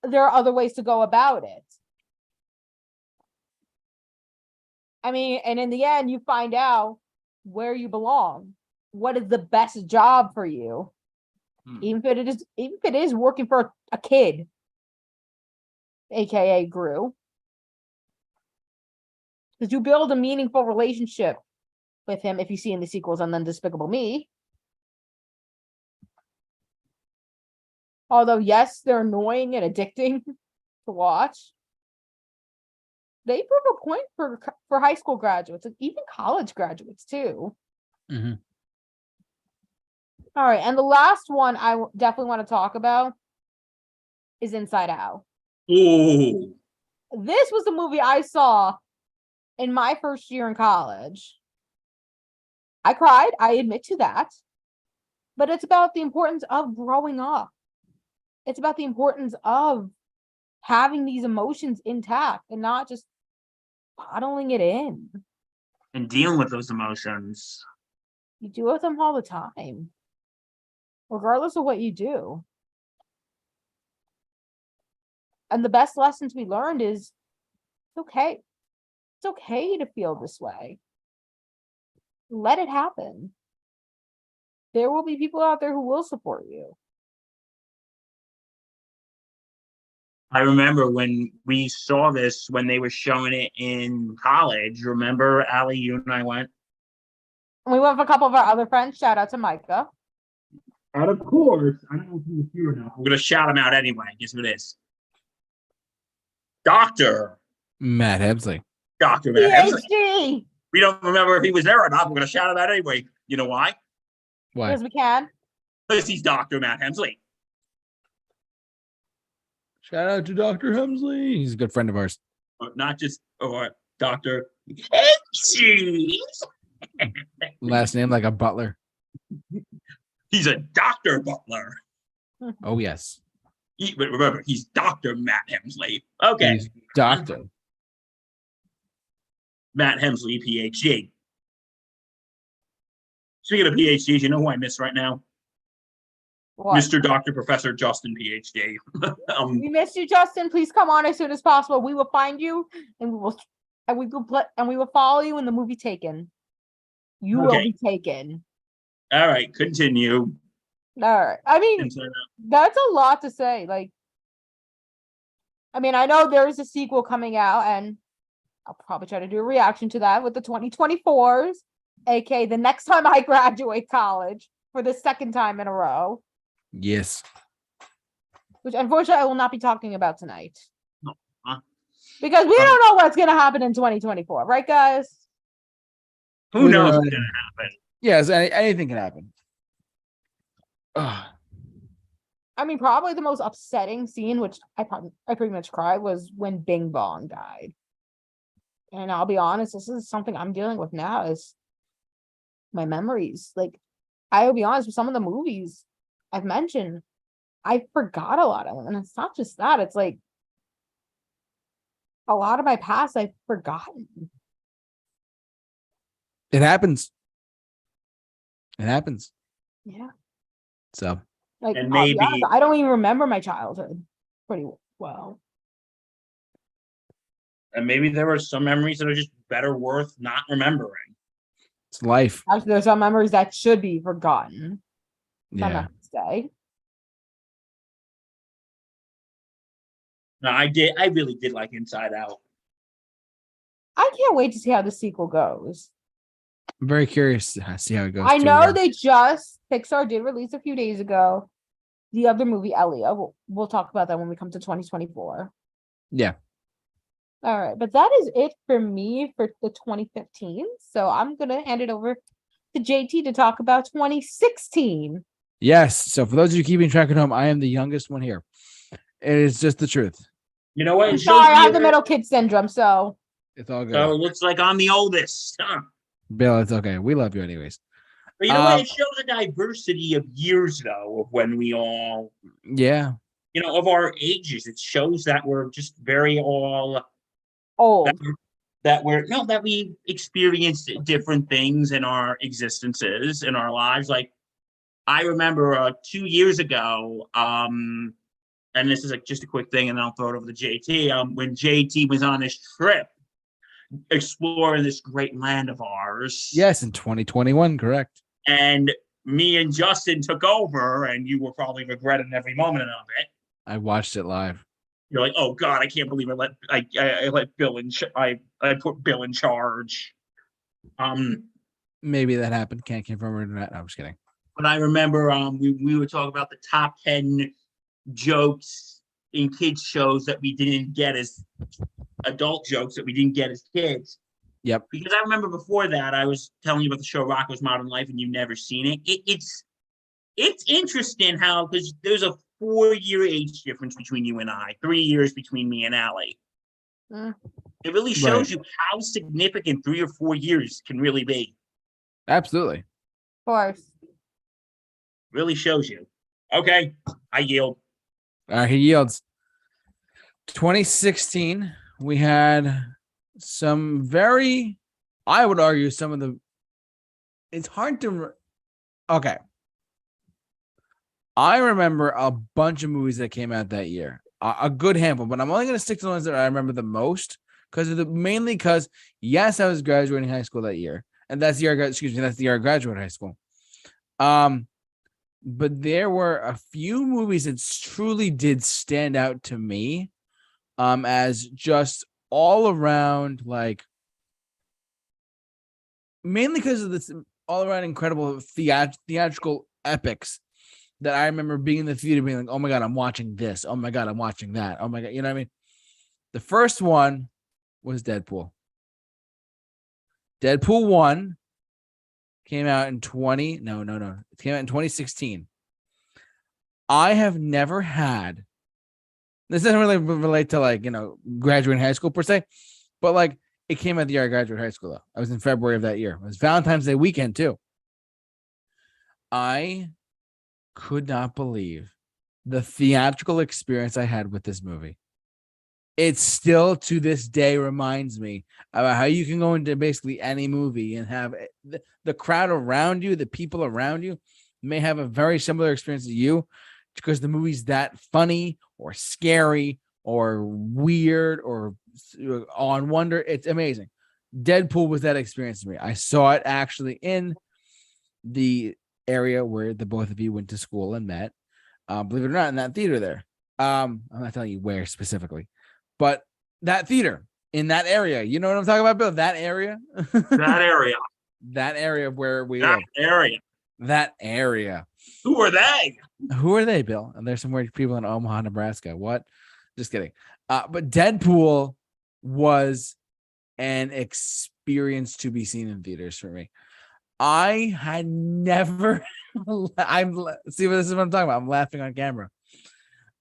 Speaker 3: there are other ways to go about it. I mean, and in the end, you find out where you belong. What is the best job for you? Even if it is working for a kid, aka Gru. Because you build a meaningful relationship with him if you see in the sequels and then Despicable Me. Although, yes, they're annoying and addicting to watch. They prove a point for high school graduates and even college graduates too.
Speaker 1: Mm-hmm.
Speaker 3: All right, and the last one I definitely want to talk about is Inside Out.
Speaker 2: Ooh.
Speaker 3: This was the movie I saw in my first year in college. I cried, I admit to that. But it's about the importance of growing up. It's about the importance of having these emotions intact and not just bottling it in.
Speaker 2: And dealing with those emotions.
Speaker 3: You deal with them all the time. Regardless of what you do. And the best lessons we learned is it's okay. It's okay to feel this way. Let it happen. There will be people out there who will support you.
Speaker 2: I remember when we saw this, when they were showing it in college. Remember, Allie, you and I went?
Speaker 3: We went with a couple of our other friends. Shout out to Micah.
Speaker 2: And of course, I don't know if he's here or not. We're going to shout him out anyway. Guess who it is? Dr.
Speaker 1: Matt Hemsley.
Speaker 2: Dr. Matt Hemsley.
Speaker 3: PhD!
Speaker 2: We don't remember if he was there or not. We're going to shout him out anyway. You know why?
Speaker 1: Why?
Speaker 3: Because we can.
Speaker 2: Because he's Dr. Matt Hemsley.
Speaker 1: Shout out to Dr. Hemsley. He's a good friend of ours.
Speaker 2: Not just Dr. Hemsley.
Speaker 1: Last name like a butler.
Speaker 2: He's a Dr. Butler.
Speaker 1: Oh, yes.
Speaker 2: But remember, he's Dr. Matt Hemsley. Okay.
Speaker 1: He's doctor.
Speaker 2: Matt Hemsley, PhD. Speaking of PhDs, you know who I miss right now?
Speaker 3: What?
Speaker 2: Mr. Dr. Professor Justin, PhD.
Speaker 3: We miss you, Justin. Please come on as soon as possible. We will find you, and we will follow you in the movie Taken. You will
Speaker 2: Okay.
Speaker 3: be taken.
Speaker 2: All right, continue.
Speaker 3: All right. I mean, that's a lot to say. Like, I mean, I know there is a sequel coming out, and I'll probably try to do a reaction to that with the 2024s, aka the next time I graduate college for the second time in a row.
Speaker 1: Yes.
Speaker 3: Which unfortunately I will not be talking about tonight.
Speaker 2: Huh?
Speaker 3: Because we don't know what's gonna happen in 2024, right, guys?
Speaker 2: Who knows what's going to happen?
Speaker 1: Yes, anything can happen. Ugh.
Speaker 3: I mean, probably the most upsetting scene, which I pretty much cried, was when Bing Bong died. And I'll be honest, this is something I'm dealing with now, is my memories. Like, I will be honest, with some of the movies I've mentioned, I forgot a lot of them. And it's not just that, it's like a lot of my past I've forgotten.
Speaker 1: It happens. It happens.
Speaker 3: Yeah.
Speaker 1: So
Speaker 3: Like,
Speaker 2: And
Speaker 3: I'll be
Speaker 2: maybe-
Speaker 3: honest, I don't even remember my childhood pretty well.
Speaker 2: And maybe there were some memories that are just better worth not remembering.
Speaker 1: it's life.
Speaker 3: Actually, there's some memories that should be forgotten. If I'm
Speaker 1: Yeah.
Speaker 3: not say.
Speaker 2: No, I really did like Inside Out.
Speaker 3: I can't wait to see how the sequel goes.
Speaker 1: I'm very curious to see how it goes.
Speaker 3: I
Speaker 1: too,
Speaker 3: know
Speaker 1: yeah.
Speaker 3: Pixar did release a few days ago the other movie, Elia. We'll talk about that when we come to 2024.
Speaker 1: Yeah.
Speaker 3: All right, but that is it for me for the 2015. So I'm gonna hand it over to JT to talk about 2016.
Speaker 1: Yes. So for those of you keeping track at home, I am the youngest one here. It is just the truth.
Speaker 2: You know what?
Speaker 3: I'm
Speaker 2: It shows
Speaker 3: sorry, I have
Speaker 2: the-
Speaker 3: the middle kid syndrome, so
Speaker 1: It's all good.
Speaker 2: So it looks like I'm the oldest. Huh?
Speaker 1: Bill, it's okay. We love you anyways.
Speaker 2: But you know what? It shows a diversity of years, though, of when we all,
Speaker 1: Yeah.
Speaker 2: of our ages. It shows that we're just very all
Speaker 3: old.
Speaker 2: that we experienced different things in our existences, in our lives. Like, I remember 2 years ago, and this is like just a quick thing, and then I'll throw it over to JT. When JT was on this trip exploring this great land of ours.
Speaker 1: Yes, in 2021, correct.
Speaker 2: And me and Justin took over, and you were probably regretting every moment of it.
Speaker 1: I watched it live.
Speaker 2: You're like, oh God, I can't believe I let Bill I put Bill in charge.
Speaker 1: Maybe that happened. Can't confirm or not. No, I'm just kidding.
Speaker 2: But I remember we would talk about the top 10 jokes in kids shows that we didn't get as adult jokes that we didn't get as kids.
Speaker 1: Yep.
Speaker 2: Because I remember before that I was telling you about the show Rocko's Modern Life, and you've never seen it. It's interesting how, because there's a 4-year age difference between you and I, 3 years between me and Allie. It really shows you how significant 3 or 4 years can really be.
Speaker 1: Absolutely.
Speaker 3: Of course.
Speaker 2: Really shows you. Okay, I yield.
Speaker 1: He yields. 2016, we had some very, I would argue, some of the, it's hard to, okay. I remember a bunch of movies that came out that year, a good handful, but I'm only going to stick to the ones that I remember the most mainly because, yes, I was graduating high school that year, and that's the year I graduated high school. But there were a few movies that truly did stand out to me, as just all around, like, mainly because of this all around incredible theatrical epics that I remember being in the theater being like, oh my God, I'm watching this. Oh my God, I'm watching that. Oh my God. You know what I mean? The first one was Deadpool. Deadpool 1 came out in It came out in 2016. I have never had. This doesn't really relate to like graduating high school per se, but like it came out the year I graduated high school. Though I was in February of that year. It was Valentine's Day weekend too. I could not believe the theatrical experience I had with this movie. It still to this day reminds me about how you can go into basically any movie and have the crowd around you, the people around you may have a very similar experience to you because the movie's that funny or scary or weird or on wonder. It's amazing. Deadpool was that experience to me. I saw it actually in the area where the both of you went to school and met. Believe it or not, in that theater there. I'm not telling you where specifically, but that theater in that area. You know what I'm talking about, Bill? That area.
Speaker 2: That area.
Speaker 1: That area where we
Speaker 2: That
Speaker 1: live.
Speaker 2: area.
Speaker 1: That area.
Speaker 2: Who are they?
Speaker 1: Who are they, Bill? And there's some weird people in Omaha, Nebraska. What? Just kidding. But Deadpool was an experience to be seen in theaters for me. I had never. See what this is what I'm talking about. I'm laughing on camera.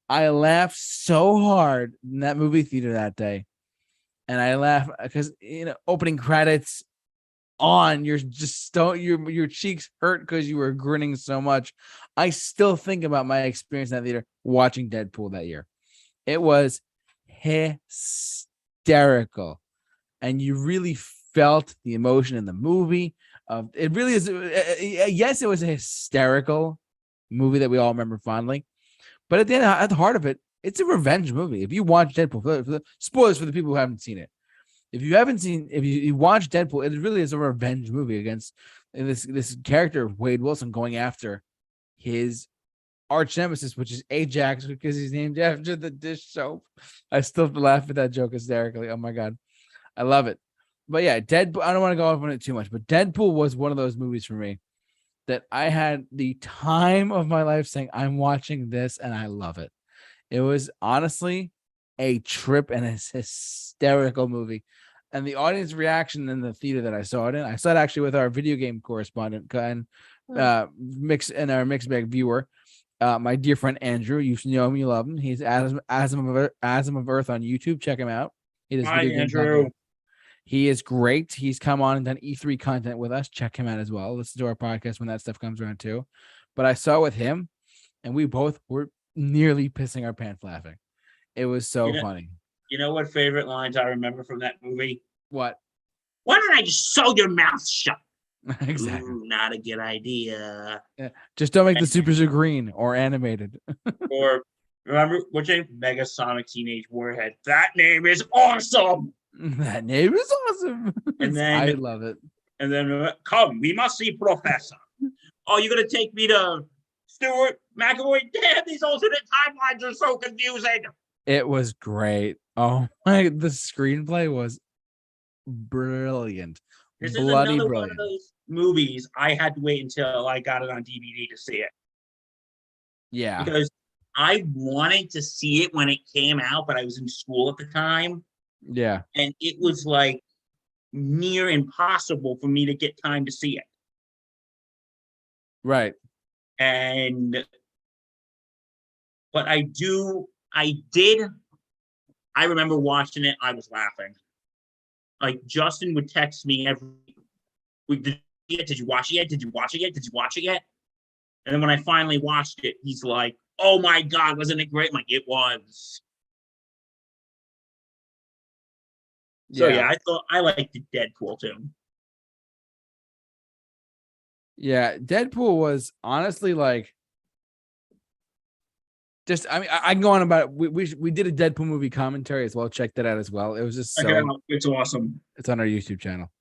Speaker 1: I laughed so hard in that movie theater that day, and I laughed because opening credits on you're just don't your cheeks hurt because you were grinning so much. I still think about my experience in that theater watching Deadpool that year. It was hysterical, and you really felt the emotion in the movie. It really is. Yes, it was a hysterical movie that we all remember fondly, but at the heart of it, it's a revenge movie. If you watch Deadpool, spoilers for the people who haven't seen it. If you watch Deadpool, it really is a revenge movie against this character Wade Wilson going after his arch nemesis, which is Ajax, because he's named after the dish soap. I still laugh at that joke hysterically. Oh my god, I love it. But yeah, Deadpool. I don't want to go off on it too much, but Deadpool was one of those movies for me that I had the time of my life saying, I'm watching this and I love it. It was honestly a trip and a hysterical movie. And the audience reaction in the theater that I saw it in, I saw it actually with our video game correspondent and our mixed bag viewer, my dear friend Andrew. You know him, you love him. He's Asm of Earth on YouTube. Check him out. He does
Speaker 2: Hi,
Speaker 1: video game
Speaker 2: Andrew.
Speaker 1: content. He is great. He's come on and done E3 content with us. Check him out as well. Listen to our podcast when that stuff comes around too. But I saw it with him, and we both were nearly pissing our pants laughing. It was so funny.
Speaker 2: You know what favorite lines I remember from that movie?
Speaker 1: What?
Speaker 2: Why don't I just sew your mouth shut?
Speaker 1: Exactly.
Speaker 2: Ooh, not a good idea.
Speaker 1: Yeah. Just don't make the supers green or animated.
Speaker 2: Or remember what's your name? Mega Sonic Teenage Warhead. That name is awesome.
Speaker 1: That name is awesome.
Speaker 2: And then
Speaker 1: I love it.
Speaker 2: And then come, we must see Professor. Oh, you're gonna take me to Stuart McAvoy? Damn, these alternate timelines are so confusing.
Speaker 1: It was great. Oh my! The screenplay was brilliant.
Speaker 2: This
Speaker 1: Bloody
Speaker 2: is another
Speaker 1: brilliant.
Speaker 2: one of those movies I had to wait until I got it on DVD to see it.
Speaker 1: Yeah.
Speaker 2: Because I wanted to see it when it came out, but I was in school at the time.
Speaker 1: Yeah.
Speaker 2: And it was like near impossible for me to get time to see it.
Speaker 1: Right.
Speaker 2: But I remember watching it, I was laughing. Like Justin would text me every week, did you watch it yet? Did you watch it yet? Did you watch it yet? And then when I finally watched it, he's like, oh my God, wasn't it great? I'm like, it was. So yeah, I liked Deadpool too.
Speaker 1: Yeah, Deadpool was honestly like just I can go on about it. We did a Deadpool movie commentary as well. Check that out as well. It was just
Speaker 2: it's awesome.
Speaker 1: It's on our YouTube channel.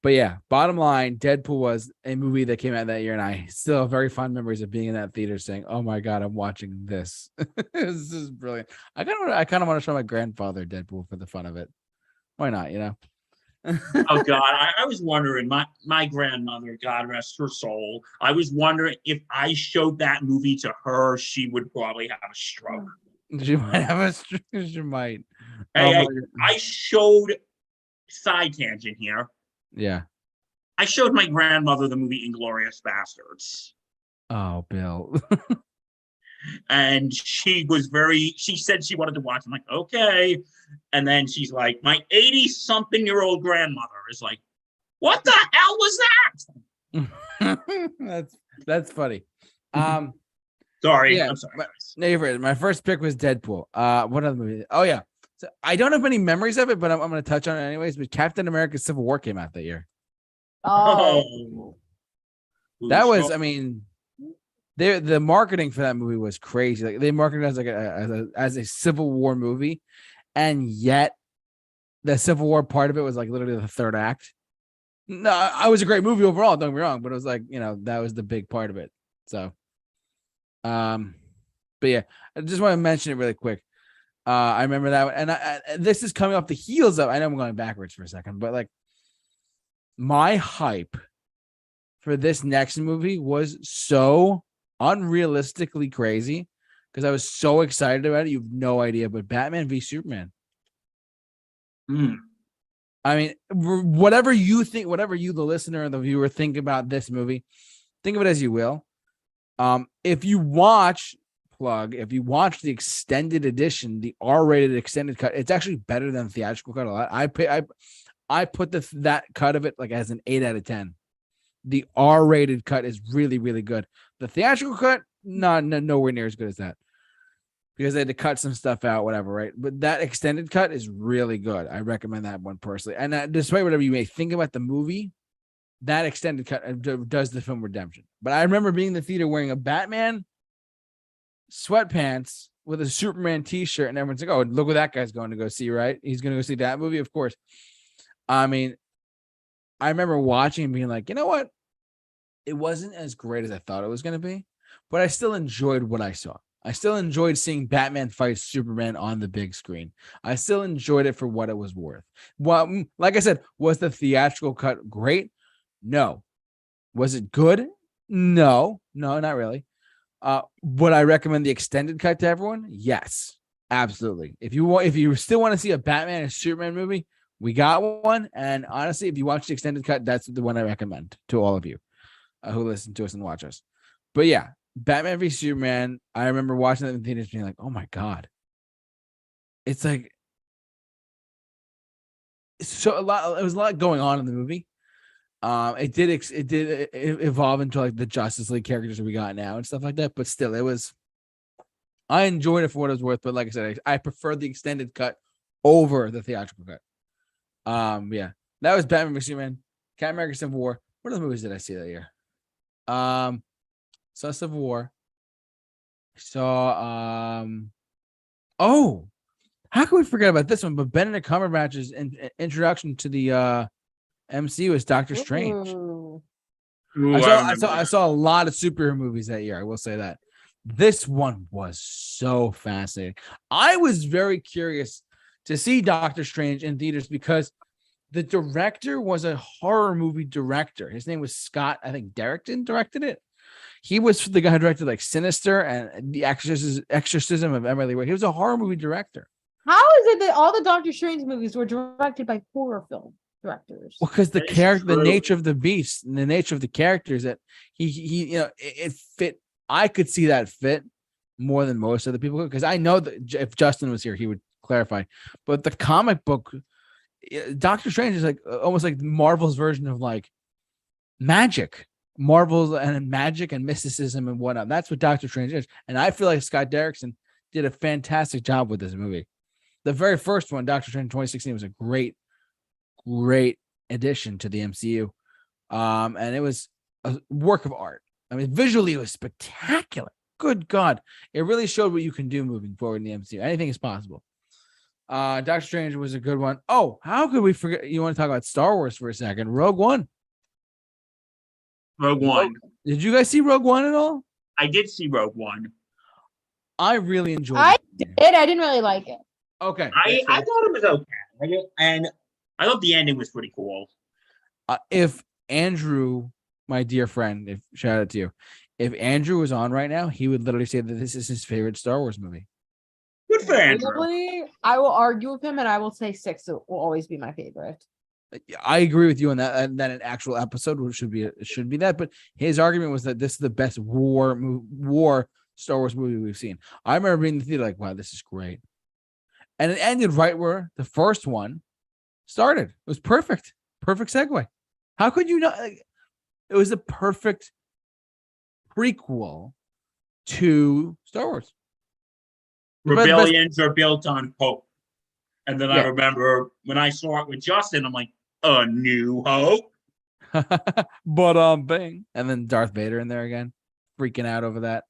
Speaker 1: But yeah, bottom line, Deadpool was a movie that came out that year, and I still have very fond memories of being in that theater saying, oh my God, I'm watching this. This is brilliant. I kind of want to show my grandfather Deadpool for the fun of it. Why not,
Speaker 2: Oh God, I was wondering, my grandmother, God rest her soul, I was wondering if I showed that movie to her, she would probably have a stroke.
Speaker 1: She might have a stroke. She might.
Speaker 2: I showed, side tangent here.
Speaker 1: Yeah.
Speaker 2: I showed my grandmother the movie Inglourious Bastards.
Speaker 1: Oh, Bill.
Speaker 2: And she said she wanted to watch. I'm like, okay. And then she's like, my 80-something-year-old grandmother is like, what the hell was that?
Speaker 1: That's funny.
Speaker 2: Sorry,
Speaker 1: Yeah,
Speaker 2: I'm sorry.
Speaker 1: No, you're right. My first pick was Deadpool. What other movie? Oh yeah. So I don't have any memories of it, but I'm going to touch on it anyways. But Captain America: Civil War came out that year.
Speaker 3: Oh,
Speaker 1: That was, I mean, the marketing for that movie was crazy. Like they marketed it as like as a Civil War movie, and yet the Civil War part of it was like literally the third act. No, I was a great movie overall. Don't get me wrong, but it was like that was the big part of it. So, but yeah, I just want to mention it really quick. I remember that, and this is coming off the heels of. I know I'm going backwards for a second, but like my hype for this next movie was so unrealistically crazy because I was so excited about it. You have no idea, but Batman v Superman. I mean, whatever you think, whatever you, the listener and the viewer, think about this movie, think of it as you will. If you watch the extended edition, the R-rated extended cut, it's actually better than the theatrical cut a lot. I put that cut of it like as an 8 out of 10. The R-rated cut is really, really good. The theatrical cut, nowhere near as good as that because they had to cut some stuff out, whatever, right? But that extended cut is really good. I recommend that one personally. And despite whatever you may think about the movie, that extended cut does the film redemption. But I remember being in the theater wearing a Batman sweatpants with a Superman t-shirt, and everyone's like, oh, look what that guy's going to go see, right? He's going to go see that movie, of course. I mean, I remember watching and being like, you know what? It wasn't as great as I thought it was going to be, but I still enjoyed what I saw. I still enjoyed seeing Batman fight Superman on the big screen. I still enjoyed it for what it was worth. Well, like I said, was the theatrical cut great? No. Was it good? No, not really. Would I recommend the extended cut to everyone? Yes, absolutely. If you still want to see a Batman and Superman movie, we got one. And honestly, if you watch the extended cut, that's the one I recommend to all of you who listen to us and watch us. But yeah, Batman v Superman. I remember watching that in theaters, being like, "Oh my god!" It's like so a lot. It was a lot going on in the movie. It did evolve into like the Justice League characters that we got now and stuff like that. But still, I enjoyed it for what it was worth. But like I said, I prefer the extended cut over the theatrical cut. Yeah, that was Batman v Superman, Captain America: Civil War. What other movies did I see that year? Saw Civil War. Saw oh, how can we forget about this one? But Benedict Cumberbatch's introduction to the MCU is Doctor Strange.
Speaker 3: Ooh.
Speaker 1: I saw a lot of superhero movies that year. I will say that. This one was so fascinating. I was very curious to see Doctor Strange in theaters because the director was a horror movie director. His name was Scott, I think Derrickson directed it. He was the guy who directed like Sinister and The Exorcism of Emily Ward. He was a horror movie director.
Speaker 3: How is it that all the Doctor Strange movies were directed by horror film directors?
Speaker 1: Well, because the character, the nature of the beast, and the nature of the characters that he it fit. I could see that fit more than most other people because I know that if Justin was here, he would clarify. But the comic book, Doctor Strange is like almost like Marvel's version of like magic. Marvel's and magic and mysticism and whatnot. That's what Doctor Strange is. And I feel like Scott Derrickson did a fantastic job with this movie. The very first one, Doctor Strange 2016, was a great addition to the MCU. And it was a work of art. I mean, visually, it was spectacular. Good God. It really showed what you can do moving forward in the MCU. Anything is possible. Doctor Strange was a good one. Oh, how could we forget? You want to talk about Star Wars for a second? Rogue One. Did you guys see Rogue One at all?
Speaker 2: I did see Rogue One.
Speaker 1: I really enjoyed
Speaker 3: I
Speaker 1: it.
Speaker 3: did. I didn't really like it.
Speaker 1: Okay.
Speaker 2: I thought it was okay. And I thought the ending was pretty cool.
Speaker 1: If Andrew, my dear friend, shout out to you, if Andrew was on right now, he would literally say that this is his favorite Star Wars movie.
Speaker 2: Good for Andrew.
Speaker 3: Probably, I will argue with him, and I will say 6 will always be my favorite.
Speaker 1: I agree with you on that. And that an actual episode should be that. But his argument was that this is the best war Star Wars movie we've seen. I remember being in the theater like, wow, this is great. And it ended right where the first one started. It was perfect. Perfect segue. How could you not? Like, it was the perfect prequel to Star Wars.
Speaker 2: Rebellions are built on hope. And then I
Speaker 1: Yeah.
Speaker 2: remember when I saw it with Justin, I'm like, A New Hope.
Speaker 1: But bang. And then Darth Vader in there again, freaking out over that.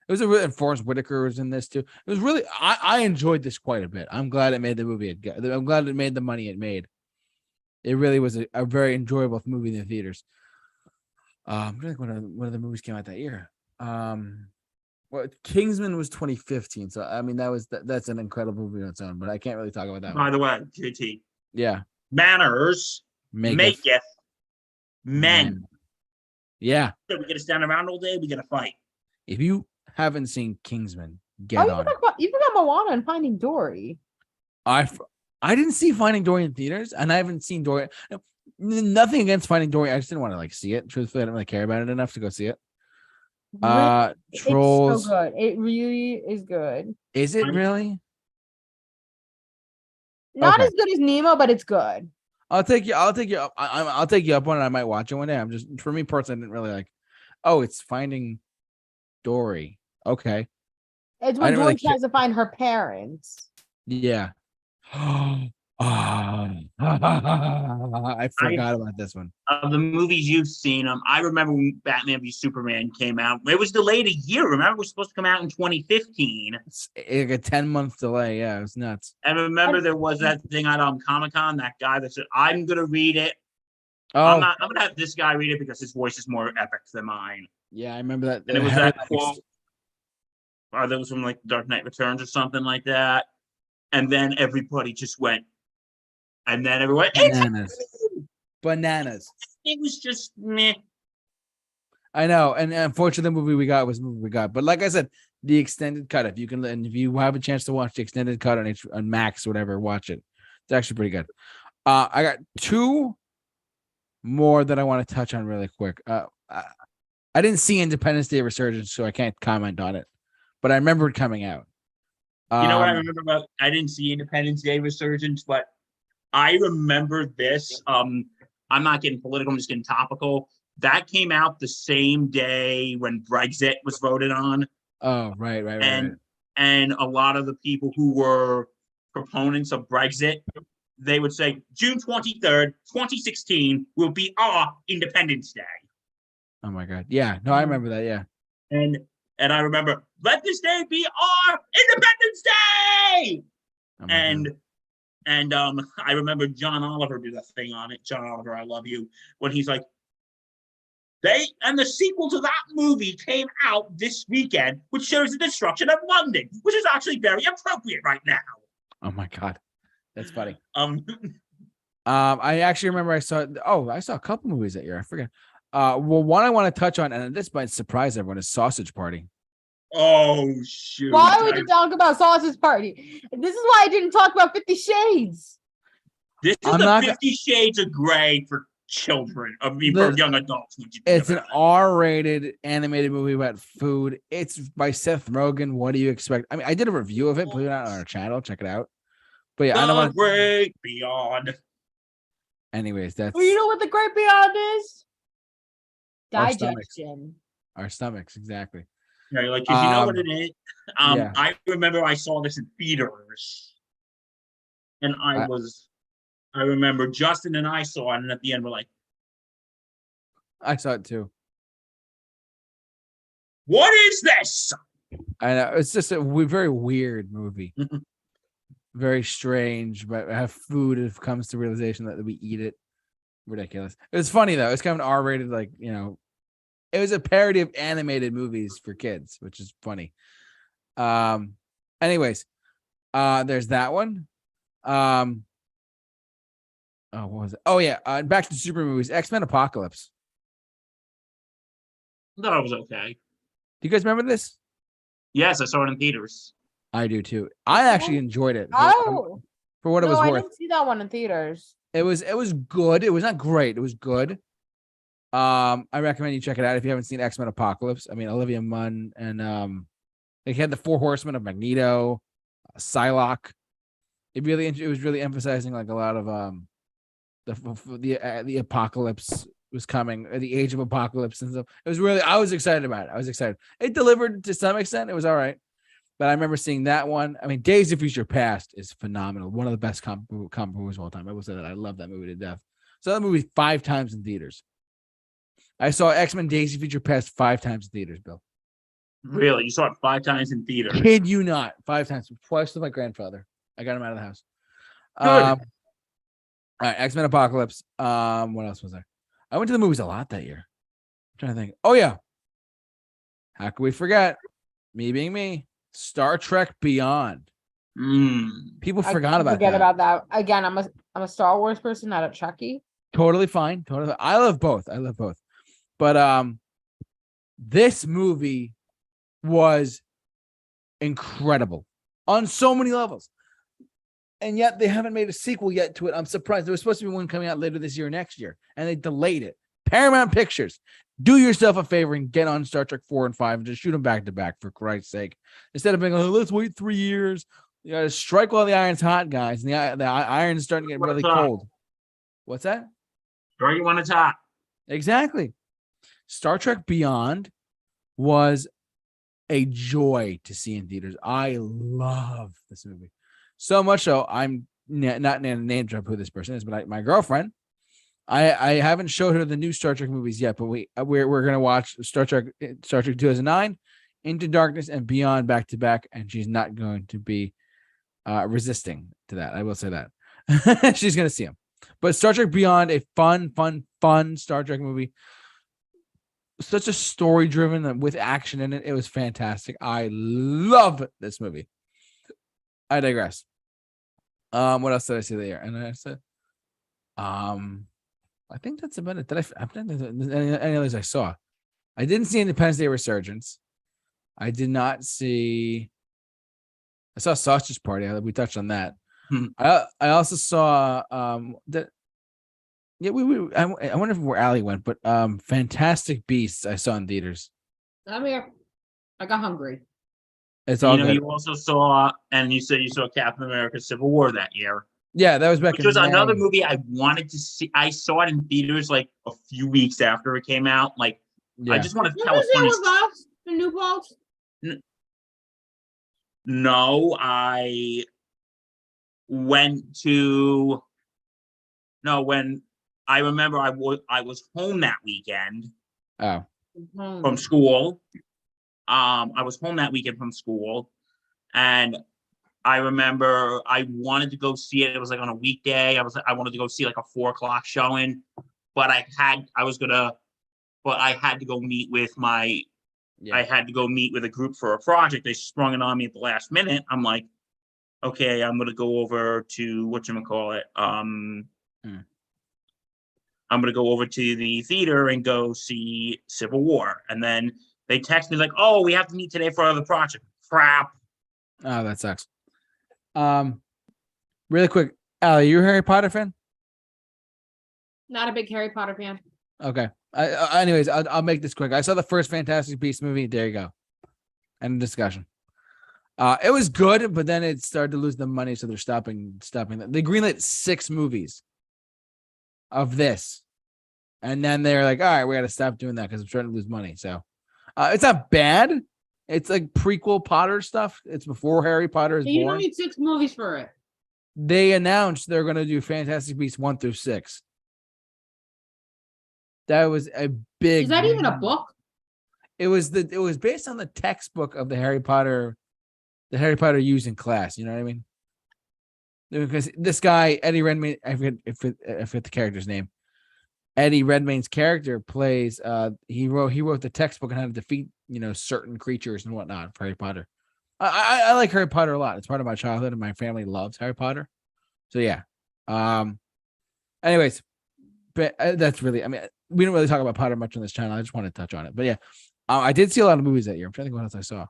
Speaker 1: It was a really, and Forrest Whitaker was in this too. It was really, I enjoyed this quite a bit. I'm glad it made the movie. I'm glad it made the money it made. It really was a very enjoyable movie in the theaters. I'm trying to think what other movies came out that year. Well, Kingsman was 2015, so I mean that's an incredible movie on its own. But I can't really talk about that
Speaker 2: By
Speaker 1: one.
Speaker 2: the way, JT,
Speaker 1: Yeah,
Speaker 2: manners
Speaker 1: Maketh
Speaker 2: men.
Speaker 1: Yeah,
Speaker 2: So we get to stand around all day. We get to fight.
Speaker 1: if you haven't seen Kingsman,
Speaker 3: Oh,
Speaker 1: get on.
Speaker 3: you forgot Moana and Finding Dory.
Speaker 1: I didn't see Finding Dory in theaters, and I haven't seen Dory. Nothing against Finding Dory. I just didn't want to see it. Truthfully, I didn't really care about it enough to go see it. Trolls.
Speaker 3: It's so good. It really is good.
Speaker 1: Is it really?
Speaker 3: Not
Speaker 1: Okay.
Speaker 3: as good as Nemo, but it's good.
Speaker 1: I'll take you. I'll take you up. I'll take you up on it. I might watch it one day. I'm just, for me personally, I didn't really like. Oh, it's Finding Dory. Okay.
Speaker 3: It's
Speaker 1: I
Speaker 3: when
Speaker 1: didn't
Speaker 3: Dory
Speaker 1: really
Speaker 3: tries to find her parents.
Speaker 1: Yeah. I forgot about this one.
Speaker 2: Of the movies you've seen, I remember when Batman v Superman came out. It was delayed a year. Remember, it was supposed to come out in 2015.
Speaker 1: It's like a 10-month delay. Yeah, it was nuts.
Speaker 2: And remember, there was that thing at Comic-Con, that guy that said, I'm going to read it.
Speaker 1: Oh,
Speaker 2: I'm going to have this guy read it because his voice is more epic than mine.
Speaker 1: yeah, I remember that.
Speaker 2: And it was that quote. Or there was from like Dark Knight Returns or something like that. And then everybody just went. And then everyone,
Speaker 1: Bananas.
Speaker 2: It was just meh.
Speaker 1: I know, and unfortunately, the movie we got was the movie we got. But like I said, the extended cut. If you can, and if you have a chance to watch the extended cut on Max, whatever, watch it. It's actually pretty good. I got two more that I want to touch on really quick. I didn't see Independence Day Resurgence, so I can't comment on it. But I remember it coming out.
Speaker 2: You know what I remember about? I didn't see Independence Day Resurgence, but I remember this. I'm not getting political, I'm just getting topical. That came out the same day when Brexit was voted on.
Speaker 1: Oh, right.
Speaker 2: And a lot of the people who were proponents of Brexit, they would say June 23rd, 2016 will be our Independence Day.
Speaker 1: Oh my God. Yeah. No, I remember that. Yeah.
Speaker 2: And I remember, let this day be our Independence Day.
Speaker 1: Oh my God.
Speaker 2: And I remember John Oliver did a thing on it. John Oliver, I love you. When he's like, the sequel to that movie came out this weekend, which shows the destruction of London, which is actually very appropriate right now.
Speaker 1: Oh my God. That's funny.
Speaker 2: I
Speaker 1: actually remember I saw a couple movies that year. I forget. Well, one I want to touch on, and this might surprise everyone, is Sausage Party.
Speaker 2: Oh shoot!
Speaker 3: Why would you talk about Sausage Party? This is why I didn't talk about 50 Shades.
Speaker 2: This is the 50 Shades of Grey for children. I mean, for young adults.
Speaker 1: It's an R-rated animated movie about food. It's by Seth Rogen. What do you expect? I mean, I did a review of it. Put it out on our channel. Check it out. But yeah, I don't want to.
Speaker 2: Great Beyond.
Speaker 1: Anyways, that's.
Speaker 3: Well, you know what the Great Beyond is?
Speaker 1: Our
Speaker 3: Digestion.
Speaker 1: Our stomachs, exactly.
Speaker 2: Yeah, like, if you know what it is.
Speaker 1: Yeah.
Speaker 2: I remember I saw this in theaters, and I remember Justin and I saw it, and at the end we're like,
Speaker 1: I saw it too.
Speaker 2: What is this?
Speaker 1: I know, it's just a very weird movie. Very strange, but have food if it comes to realization that we eat it. Ridiculous. It was funny though. It's kind of an R-rated, like, you know, it was a parody of animated movies for kids, which is funny. Anyways, there's that one. Oh, what was it? Oh yeah, back to the super movies. X-Men Apocalypse.
Speaker 2: I thought it was okay.
Speaker 1: Do you guys remember this?
Speaker 2: Yes, I saw it in theaters.
Speaker 1: I do too. I actually enjoyed it.
Speaker 3: Oh,
Speaker 1: for what it was
Speaker 3: I
Speaker 1: worth.
Speaker 3: didn't see that one in theaters.
Speaker 1: It was good. It was not great. It was good. I recommend you check it out if you haven't seen X-Men Apocalypse. I mean, Olivia Munn and They had the Four Horsemen of Magneto, Psylocke. It was really emphasizing like a lot of the apocalypse was coming, the age of apocalypse and stuff. It was really, I was excited about it. I was excited. It delivered to some extent. It was all right. But I remember seeing that one. I mean, Days of Future Past is phenomenal. One of the best comic movies of all time. I will say that. I love that movie to death. So that movie 5 times in theaters. I saw X-Men Days of Future Past 5 times in theaters, Bill.
Speaker 2: Really? You saw it 5 times in theater?
Speaker 1: Kid you not. 5 times. Twice with my grandfather. I got him out of the house.
Speaker 2: Good.
Speaker 1: All right, X-Men Apocalypse. What else was there? I went to the movies a lot that year. I'm trying to think. Oh yeah. How could we forget? Me being me. Star Trek Beyond. People forgot about that.
Speaker 3: Again, I'm a Star Wars person, not a Trekkie.
Speaker 1: Totally fine. I love both. But this movie was incredible on so many levels. And yet they haven't made a sequel yet to it. I'm surprised. There was supposed to be one coming out later this year or next year, and they delayed it. Paramount Pictures, do yourself a favor and get on Star Trek 4 and 5 and just shoot them back to back, for Christ's sake. Instead of being like, let's wait 3 years. You got to strike while the iron's hot, guys. And the iron's starting to get really cold. What's that?
Speaker 2: Strike when it's hot.
Speaker 1: Exactly. Star Trek Beyond was a joy to see in theaters. I love this movie. So much so, I'm not going to name drop who this person is, but my girlfriend, I haven't showed her the new Star Trek movies yet, but we're going to watch Star Trek 2009, Into Darkness, and Beyond back to back, and she's not going to be resisting to that. I will say that. She's going to see them. But Star Trek Beyond, a fun Star Trek movie. Such a story driven with action in it. It was fantastic. I love this movie. I digress. What else did I see there? And I said, I think that's about it. I think any others I saw. I didn't see Independence Day Resurgence. I did not see. I saw Sausage Party. We touched on that. I also saw that. Yeah, I wonder where Allie went, but Fantastic Beasts I saw in theaters.
Speaker 3: I'm here. I got hungry.
Speaker 1: It's all good.
Speaker 2: You also saw, and you said you saw Captain America: Civil War that year.
Speaker 1: Yeah, that was back.
Speaker 2: Which was another movie I wanted to see. I saw it in theaters like a few weeks after it came out. Like, yeah. I just want to tell a funny story.
Speaker 3: The new box?
Speaker 2: No, I went to. No, when I remember I was home that weekend.
Speaker 1: Oh.
Speaker 2: From school. I was home that weekend from school, and I remember I wanted to go see it. It was like on a weekday. I wanted to go see like a 4:00 showing, but I had to go meet with I had to go meet with a group for a project. They sprung it on me at the last minute. I'm like, okay, I'm gonna go over to whatchamacallit. I'm gonna go over to the theater and go see Civil War, and then they text me like, "Oh, we have to meet today for other project." Crap.
Speaker 1: Oh, that sucks. Really quick, Allie, you a Harry Potter fan?
Speaker 3: Not a big Harry Potter fan.
Speaker 1: Okay. Anyways, I'll make this quick. I saw the first Fantastic Beasts movie. There you go. End of discussion. It was good, but then it started to lose the money, so they're stopping that. They greenlit 6 movies of this, and then they're like, "All right, we got to stop doing that because I'm trying to lose money." So. It's not bad. It's like prequel Potter stuff. It's before Harry Potter is born.
Speaker 3: You don't need 6 movies for it.
Speaker 1: They announced they're going to do Fantastic Beasts 1 through 6. That was a big.
Speaker 3: Is that even a book?
Speaker 1: It was based on the textbook of the Harry Potter used in class. You know what I mean? Because this guy Eddie Redmayne, I forget the character's name. Eddie Redmayne's character plays. He wrote the textbook on how to defeat certain creatures and whatnot for Harry Potter. I like Harry Potter a lot. It's part of my childhood, and my family loves Harry Potter. So yeah. Anyways, but that's really. I mean, we don't really talk about Potter much on this channel. I just want to touch on it. But yeah, I did see a lot of movies that year. I'm trying to think what else I saw.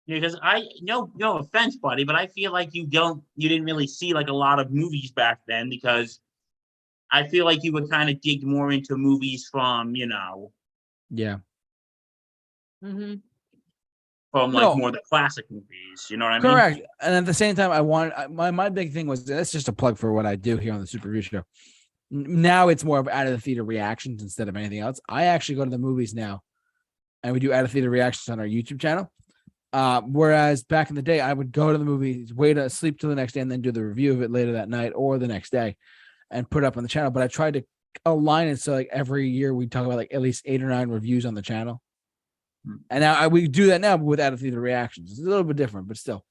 Speaker 2: Yeah, because no offense, buddy, but I feel like you didn't really see like a lot of movies back then because. I feel like you would kind of dig more into movies from,
Speaker 1: Yeah.
Speaker 3: Mm-hmm.
Speaker 2: from like
Speaker 1: No.
Speaker 2: more of the classic movies. You know what I mean?
Speaker 1: Correct. And at the same time, my big thing was that's just a plug for what I do here on the Super Review Show. Now it's more of out of the theater reactions instead of anything else. I actually go to the movies now, and we do out of theater reactions on our YouTube channel. Whereas back in the day, I would go to the movies, wait to sleep till the next day, and then do the review of it later that night or the next day, and put it up on the channel. But I tried to align it so like every year we talk about like at least 8 or 9 reviews on the channel. And now we do that now with out of theater reactions. It's a little bit different, but still.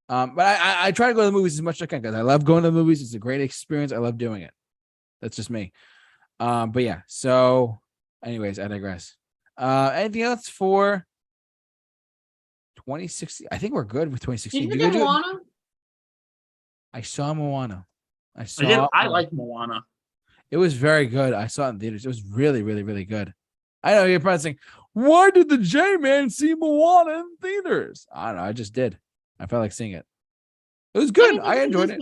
Speaker 1: But I try to go to the movies as much as I can because I love going to the movies. It's a great experience. I love doing it. That's just me. But yeah. So, anyways, I digress. Anything else for 2016? I think we're good with 2016.
Speaker 3: Did you get Moana?
Speaker 1: I saw Moana.
Speaker 2: I like Moana.
Speaker 1: It was very good. I saw it in theaters. It was really, really, really good. I know you're probably saying, why did the J-Man see Moana in theaters? I don't know. I just did. I felt like seeing it. It was good. I enjoyed it.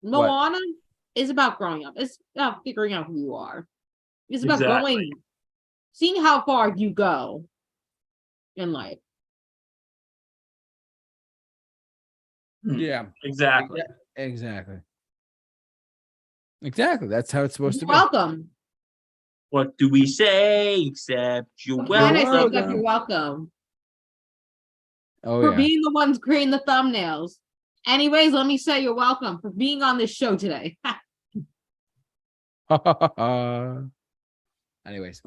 Speaker 3: Moana is about growing up. It's about figuring out who you are. It's about going, seeing how far you go in life.
Speaker 1: Yeah.
Speaker 2: Exactly.
Speaker 1: Exactly. That's how it's supposed to be.
Speaker 3: Welcome.
Speaker 2: What do we say except you're
Speaker 3: When I say
Speaker 2: welcome?
Speaker 3: that you're welcome.
Speaker 1: Oh,
Speaker 3: For
Speaker 1: yeah.
Speaker 3: being the ones creating the thumbnails. Anyways, let me say you're welcome for being on this show today.
Speaker 1: Anyways,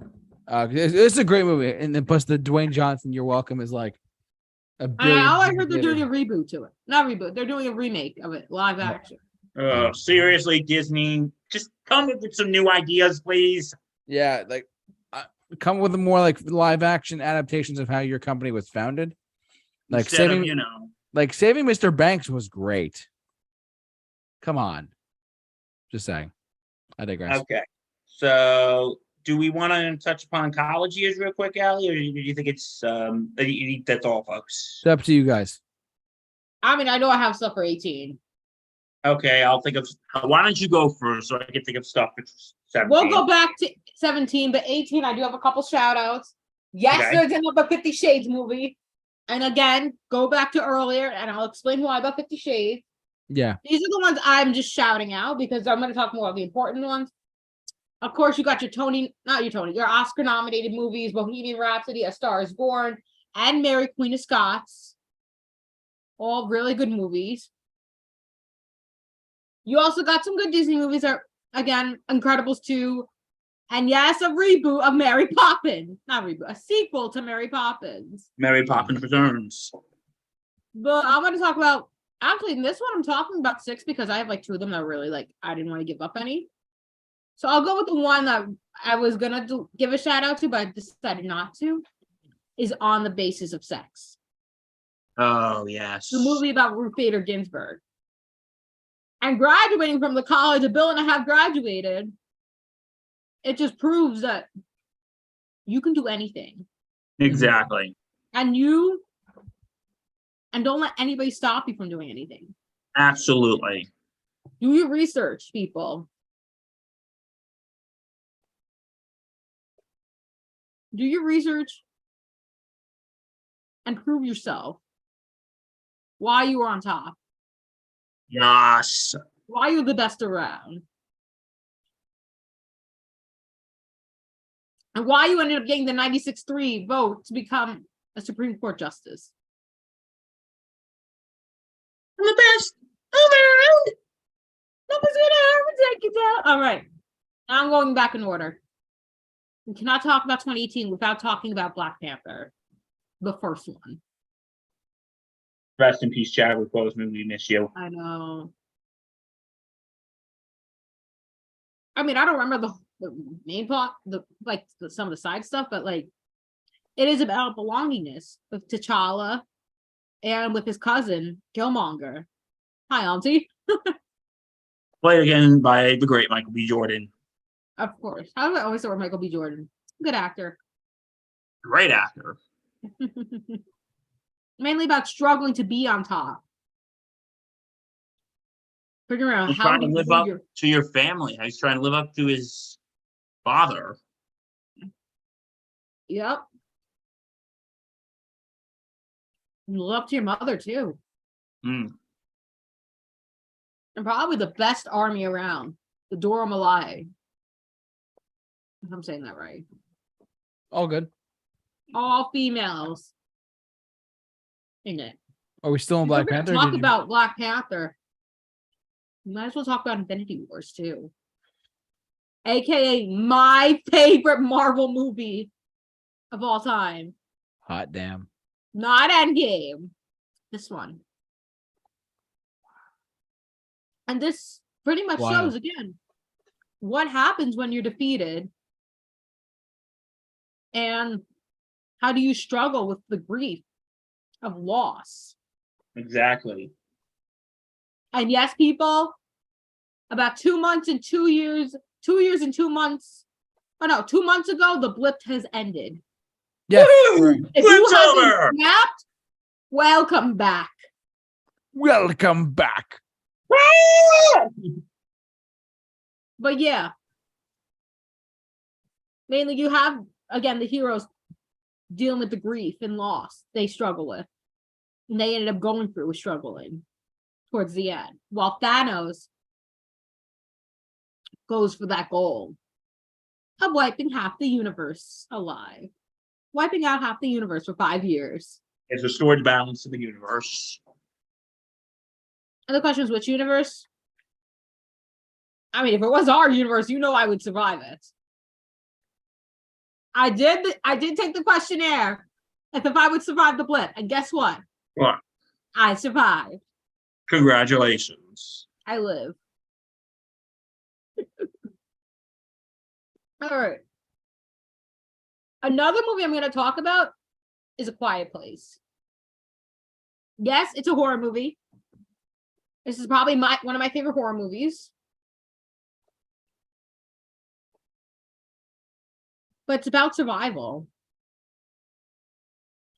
Speaker 1: it's a great movie, and then plus the Dwayne Johnson "You're Welcome" is like a billion.
Speaker 3: I heard they're doing a reboot to it. Not reboot. They're doing a remake of it, live action.
Speaker 2: Seriously, Disney, just come up with some new ideas, please.
Speaker 1: Yeah, like come with more like live action adaptations of how your company was founded. Like
Speaker 2: Instead
Speaker 1: saving,
Speaker 2: of,
Speaker 1: saving Mr. Banks was great. Come on, just saying. I digress.
Speaker 2: Okay, so do we want to touch upon college years real quick, Allie, or do you think it's that's all, folks?
Speaker 1: It's up to you guys.
Speaker 3: I mean, I know I have stuff for 18.
Speaker 2: Okay, I'll think of. Why don't you go first so I can think of stuff for 17?
Speaker 3: We'll go back to 17, but 18, I do have a couple shout outs. Yes,
Speaker 2: Okay.
Speaker 3: there's another 50 Shades movie. And again, go back to earlier and I'll explain why about 50 Shades.
Speaker 1: Yeah.
Speaker 3: These are the ones I'm just shouting out because I'm going to talk more of the important ones. Of course, you got your Oscar nominated movies, Bohemian Rhapsody, A Star is Born, and Mary, Queen of Scots. All really good movies. You also got some good Disney movies, again, Incredibles 2, and yes, a reboot of Mary Poppins. Not reboot, a sequel to Mary Poppins.
Speaker 2: Mary Poppins Returns.
Speaker 3: But I'm going to talk about, actually, in this one, I'm talking about 6 because I have like 2 of them that really I didn't want to give up any. So I'll go with the one that I was going to give a shout out to, but I decided not to, is On the Basis of Sex.
Speaker 2: Oh, yes.
Speaker 3: The movie about Ruth Bader Ginsburg. And graduating from the college that Bill and I have graduated, it just proves that you can do anything.
Speaker 2: Exactly.
Speaker 3: And don't let anybody stop you from doing anything.
Speaker 2: Absolutely.
Speaker 3: Do your research, people. Do your research and prove yourself. Why you are on top.
Speaker 2: Yes.
Speaker 3: Why you're the best around. And why you ended up getting the 96-3 vote to become a Supreme Court justice.
Speaker 2: I'm the best around.
Speaker 3: Nobody's gonna ever take you down. All right. Now I'm going back in order. We cannot talk about 2018 without talking about Black Panther. The first one.
Speaker 2: Rest in peace, Chadwick Boseman. We miss you.
Speaker 3: I know. I mean, I don't remember the main plot, some of the side stuff, but it is about belongingness with T'Challa and with his cousin Killmonger. Hi, Auntie.
Speaker 2: Played again by the great Michael B. Jordan.
Speaker 3: Of course. How do I always say Michael B. Jordan? Good actor.
Speaker 2: Great actor.
Speaker 3: Mainly about struggling to be on top. Figuring out
Speaker 2: He's
Speaker 3: how
Speaker 2: trying to live up to your family. He's trying to live up to his father.
Speaker 3: Yep. You live up to your mother too.
Speaker 2: Mm.
Speaker 3: And probably the best army around. The Dora Malai. If I'm saying that right.
Speaker 1: All good.
Speaker 3: All females in it.
Speaker 1: Are we still in
Speaker 3: If
Speaker 1: Black
Speaker 3: we're gonna
Speaker 1: Panther?
Speaker 3: talk
Speaker 1: Did you-
Speaker 3: about Black Panther. We might as well talk about Infinity Wars too. AKA my favorite Marvel movie of all time.
Speaker 1: Hot damn.
Speaker 3: Not Endgame. This one. And this pretty much
Speaker 1: Wild.
Speaker 3: shows again what happens when you're defeated and how do you struggle with the grief of loss.
Speaker 2: Exactly.
Speaker 3: And yes, people, about 2 months and 2 years, 2 years and 2 months. Oh no, 2 months ago, the blip has ended.
Speaker 1: Yeah.
Speaker 2: Woo!
Speaker 3: If
Speaker 2: Blip's
Speaker 3: you haven't
Speaker 2: over.
Speaker 3: snapped, welcome back.
Speaker 1: Welcome back.
Speaker 3: But yeah, mainly you have, again, the heroes dealing with the grief and loss they struggle with. And they ended up going through struggling towards the end. While Thanos goes for that goal of wiping half the universe alive. Wiping out half the universe for 5 years.
Speaker 2: It's restored balance to the universe.
Speaker 3: And the question is, which universe? I mean, if it was our universe, you know I would survive it. I did take the questionnaire if I would survive the blip. And guess what?
Speaker 2: What?
Speaker 3: I survived.
Speaker 2: Congratulations.
Speaker 3: I live. All right. Another movie I'm going to talk about is A Quiet Place. Yes, it's a horror movie. This is probably one of my favorite horror movies. But it's about survival,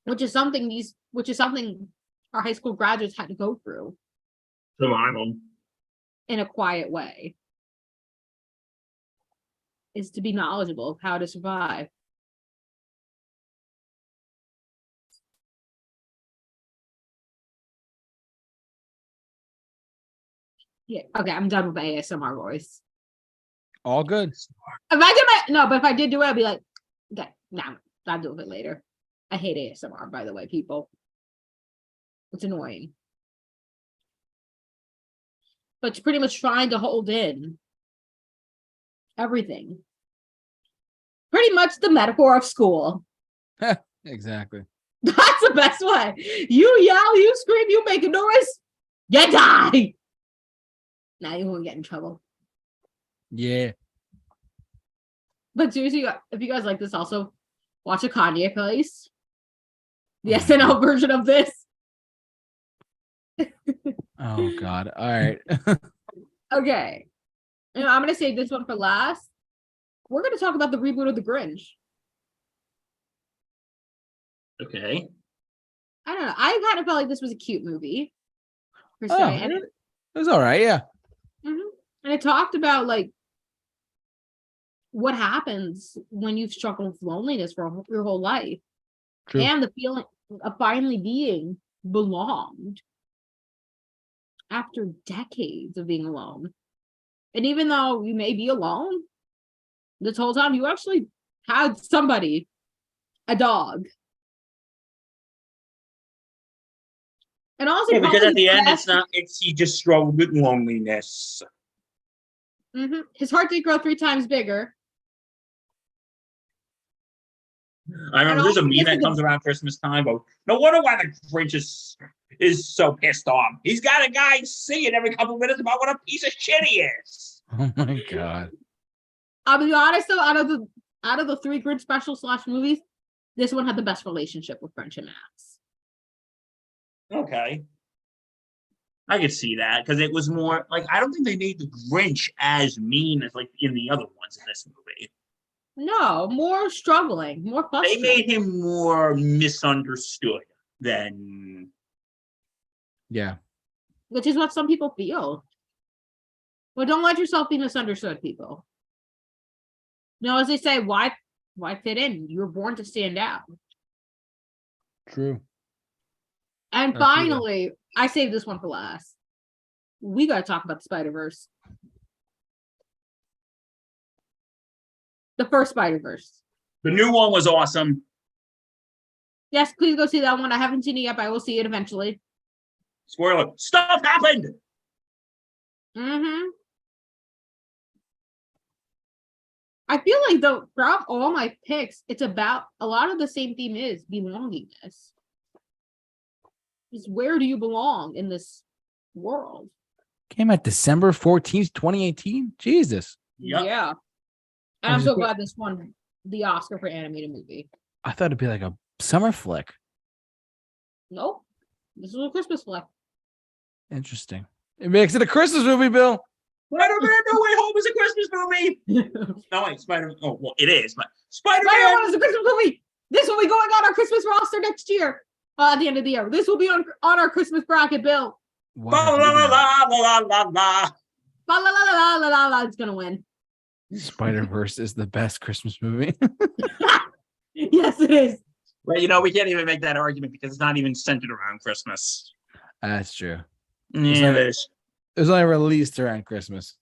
Speaker 3: which is something our high school graduates had to go through
Speaker 2: Survival.
Speaker 3: in a quiet way. Is to be knowledgeable of how to survive. Yeah, okay, I'm done with my ASMR voice.
Speaker 1: All good.
Speaker 3: But if I did do it, I'd be like, okay, now I'll do it later. I hate ASMR, by the way, people. It's annoying. But it's pretty much trying to hold in everything. Pretty much the metaphor of school.
Speaker 1: Exactly.
Speaker 3: That's the best way. You yell, you scream, you make a noise, you die. Now you won't get in trouble.
Speaker 1: Yeah.
Speaker 3: But seriously, if you guys like this, also watch A Kanye Place. The
Speaker 1: Oh my
Speaker 3: SNL version of this.
Speaker 1: Oh God. All right.
Speaker 3: Okay. And I'm gonna save this one for last. We're gonna talk about the reboot of The Grinch.
Speaker 2: Okay.
Speaker 3: I don't know. I kind of felt like this was a cute movie. Per se.
Speaker 1: Oh,
Speaker 3: And
Speaker 1: it was all right. Yeah.
Speaker 3: and it talked about like what happens when you've struggled with loneliness for your whole life.
Speaker 1: True.
Speaker 3: And the feeling of finally being belonged after decades of being alone. And even though you may be alone, this whole time you actually had somebody, a dog. And also,
Speaker 2: Yeah, because
Speaker 3: probably
Speaker 2: at the end,
Speaker 3: best-
Speaker 2: he just struggled with loneliness.
Speaker 3: his heart did grow 3 times bigger.
Speaker 2: I remember there's a
Speaker 3: also
Speaker 2: meme that
Speaker 3: the-
Speaker 2: comes around Christmas time, but no wonder why the Grinch is so pissed off. He's got a guy singing every couple of minutes about what a piece of shit he is.
Speaker 1: Oh my God.
Speaker 3: I'll be honest though, out of the 3 Grinch special / movies, this one had the best relationship with French and Max.
Speaker 2: Okay. I could see that because it was more like I don't think they made the Grinch as mean as like in the other ones in this movie.
Speaker 3: No, more struggling, more
Speaker 2: They
Speaker 3: frustrated.
Speaker 2: made him more misunderstood than
Speaker 1: Yeah.
Speaker 3: Which is what some people feel. But don't let yourself be misunderstood, people. No, as they say, why fit in? You were born to stand out.
Speaker 1: True.
Speaker 3: And
Speaker 1: Or
Speaker 3: finally, I saved this one for last. We got to talk about the Spider-Verse. The first Spider-Verse.
Speaker 2: The new one was awesome.
Speaker 3: Yes, please go see that one. I haven't seen it yet, but I will see it eventually.
Speaker 2: Spoiler, stuff happened.
Speaker 3: Mm-hmm. I feel like though throughout all my picks, it's about a lot of the same theme is belongingness. Is where do you belong in this world?
Speaker 1: came out December 14th, 2018. Jesus.
Speaker 2: Yep.
Speaker 3: Yeah. And I'm so glad this won the Oscar for animated movie.
Speaker 1: I thought it'd be like a summer flick.
Speaker 3: Nope. This was a Christmas flick.
Speaker 1: Interesting. It makes it a Christmas movie, Bill.
Speaker 2: Spider-Man No Way Home is a Christmas movie. No, wait, Spider-Man. Oh, well, it is, but Spider-Man.
Speaker 3: Spider-Man is a Christmas movie. This will be going on our Christmas roster next year. At the end of the year. This will be on our Christmas bracket, Bill.
Speaker 2: La la la la la la la.
Speaker 3: La la la la la la la. It's gonna win.
Speaker 1: Spider-Verse is the best Christmas movie.
Speaker 3: Yes, it is.
Speaker 2: Well, we can't even make that argument because it's not even centered around Christmas.
Speaker 1: That's true.
Speaker 2: Yeah, it is.
Speaker 1: It was only released around Christmas.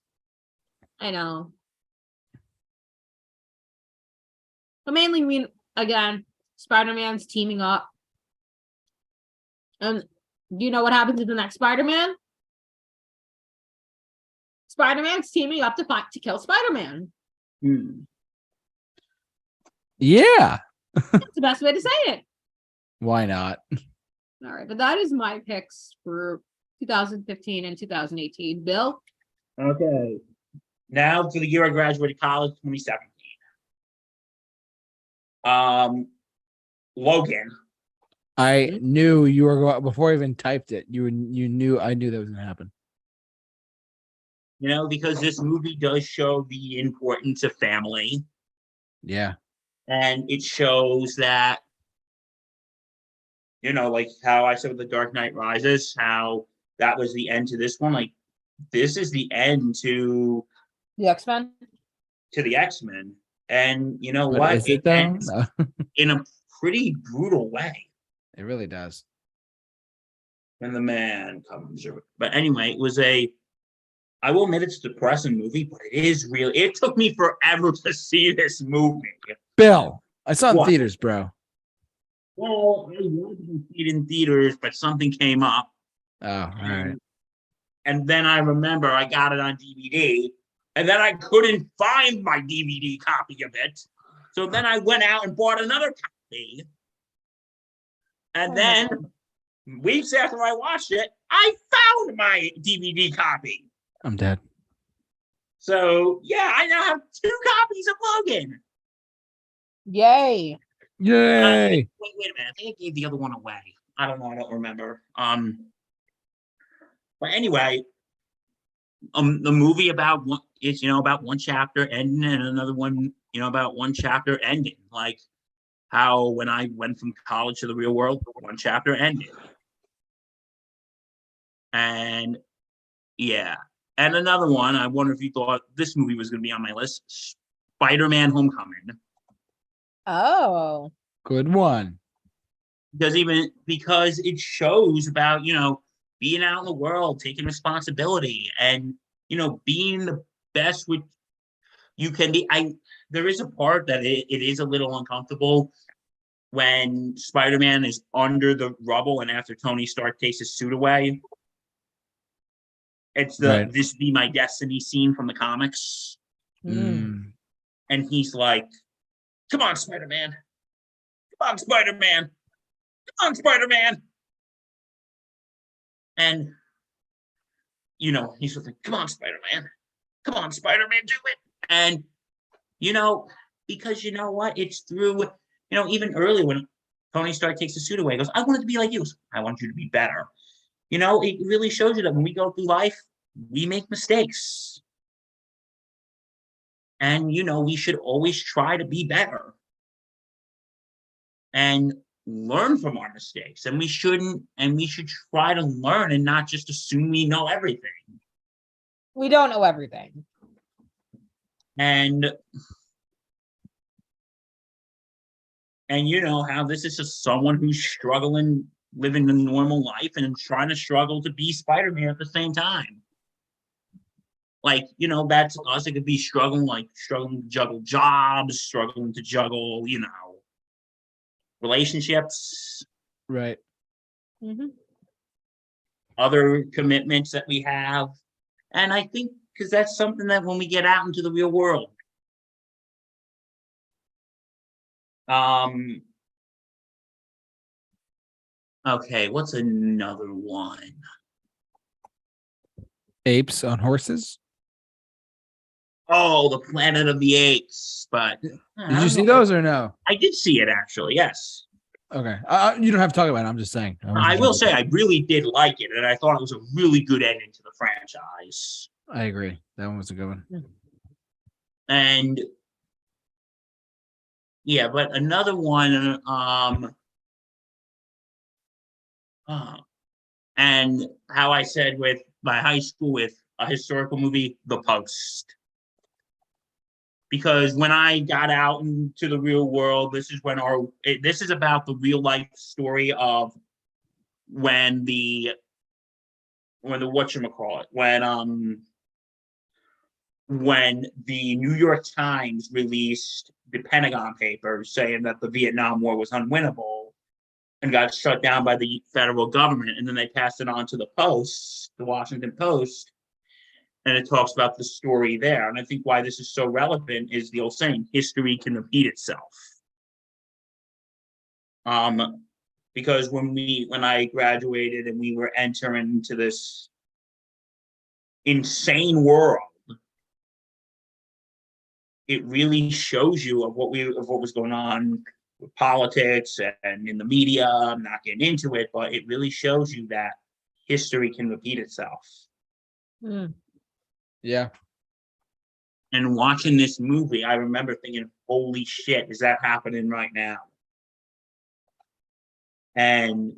Speaker 3: I know. But mainly, again, Spider-Man's teaming up. And do you know what happens in the next Spider-Man? Spider-Man's teaming up to kill Spider-Man.
Speaker 1: Yeah.
Speaker 3: That's the best way to say it.
Speaker 1: Why not?
Speaker 3: All right, but that is my picks for 2015 and 2018. Bill?
Speaker 2: Okay. Now for the year I graduated college, 2017. Logan.
Speaker 1: I knew you were going before I even typed it. You knew I knew that was gonna happen.
Speaker 2: Because this movie does show the importance of family.
Speaker 1: Yeah.
Speaker 2: And it shows that, like how I said with The Dark Knight Rises, how that was the end to this one. Like, this is the end to
Speaker 3: The X-Men?
Speaker 2: To the X-Men. And you know
Speaker 1: But
Speaker 2: what?
Speaker 1: is it
Speaker 2: It
Speaker 1: though?
Speaker 2: ends
Speaker 1: No.
Speaker 2: in a pretty brutal way.
Speaker 1: It really does.
Speaker 2: When the man comes. But anyway, I will admit it's a depressing movie, but it is real. It took me forever to see this movie.
Speaker 1: Bill, I saw it in
Speaker 2: What?
Speaker 1: theaters, bro.
Speaker 2: Well, I wanted to see it in theaters, but something came up.
Speaker 1: Oh, all right.
Speaker 2: And then I remember I got it on DVD, and then I couldn't find my DVD copy of it. So then I went out and bought another copy. And then weeks after I watched it, I found my DVD copy.
Speaker 1: I'm dead.
Speaker 2: So yeah, I now have 2 copies of Logan.
Speaker 3: Yay.
Speaker 1: Yay.
Speaker 2: Wait a minute. I think I gave the other one away. I don't know. I don't remember. But anyway, the movie about one is about one chapter ending and another one about one chapter ending. Like how when I went from college to the real world, one chapter ended. And yeah. And another one, I wonder if you thought this movie was going to be on my list, Spider-Man Homecoming.
Speaker 3: Oh.
Speaker 1: Good one.
Speaker 2: Because it shows about, being out in the world, taking responsibility and, being the best with you can be. There is a part that it is a little uncomfortable when Spider-Man is under the rubble and after Tony Stark takes his suit away. It's the
Speaker 1: Right.
Speaker 2: "This Be My Destiny" scene from the comics.
Speaker 1: Mm.
Speaker 2: And he's like, "Come on, Spider-Man. Come on, Spider-Man. Come on, Spider-Man." And, he's just like, "Come on, Spider-Man. Come on, Spider-Man, do it." And, because you know what? It's through, even early when Tony Stark takes the suit away, he goes, "I wanted to be like you." I want you to be better. It really shows you that when we go through life, we make mistakes. And, we should always try to be better and learn from our mistakes. And we should try to learn and not just assume we know everything.
Speaker 3: We don't know everything.
Speaker 2: And how this is just someone who's struggling living a normal life and trying to struggle to be Spider-Man at the same time. Like, you know, that's us. It could be struggling to juggle jobs, struggling to juggle, you know, relationships,
Speaker 1: Right.
Speaker 3: Mhm.
Speaker 2: other commitments that we have. And I think because that's something that when we get out into the real world, okay, what's another one?
Speaker 1: Apes on horses.
Speaker 2: Oh, the Planet of the Apes. But
Speaker 1: Did you see those or no?
Speaker 2: I did see it actually. Yes,
Speaker 1: Okay. You don't have to talk about it. I'm just saying.
Speaker 2: I will say I really did like it, and I thought it was a really good ending to the franchise.
Speaker 1: I agree. That one was a good one.
Speaker 2: And yeah, but another one, and how I said with my high school with a historical movie, The Post. Because when I got out into the real world, this is when this is about the real life story of when the whatchamacallit, when the New York Times released the Pentagon Papers saying that the Vietnam War was unwinnable and got shut down by the federal government. And then they passed it on to the Post, the Washington Post, and it talks about the story there. And I think why this is so relevant is the old saying, history can repeat itself. Because when I graduated and we were entering into this insane world, it really shows you of what was going on with politics and in the media. I'm not getting into it, but it really shows you that history can repeat itself.
Speaker 3: Mm.
Speaker 1: Yeah.
Speaker 2: And watching this movie, I remember thinking, holy shit, is that happening right now? And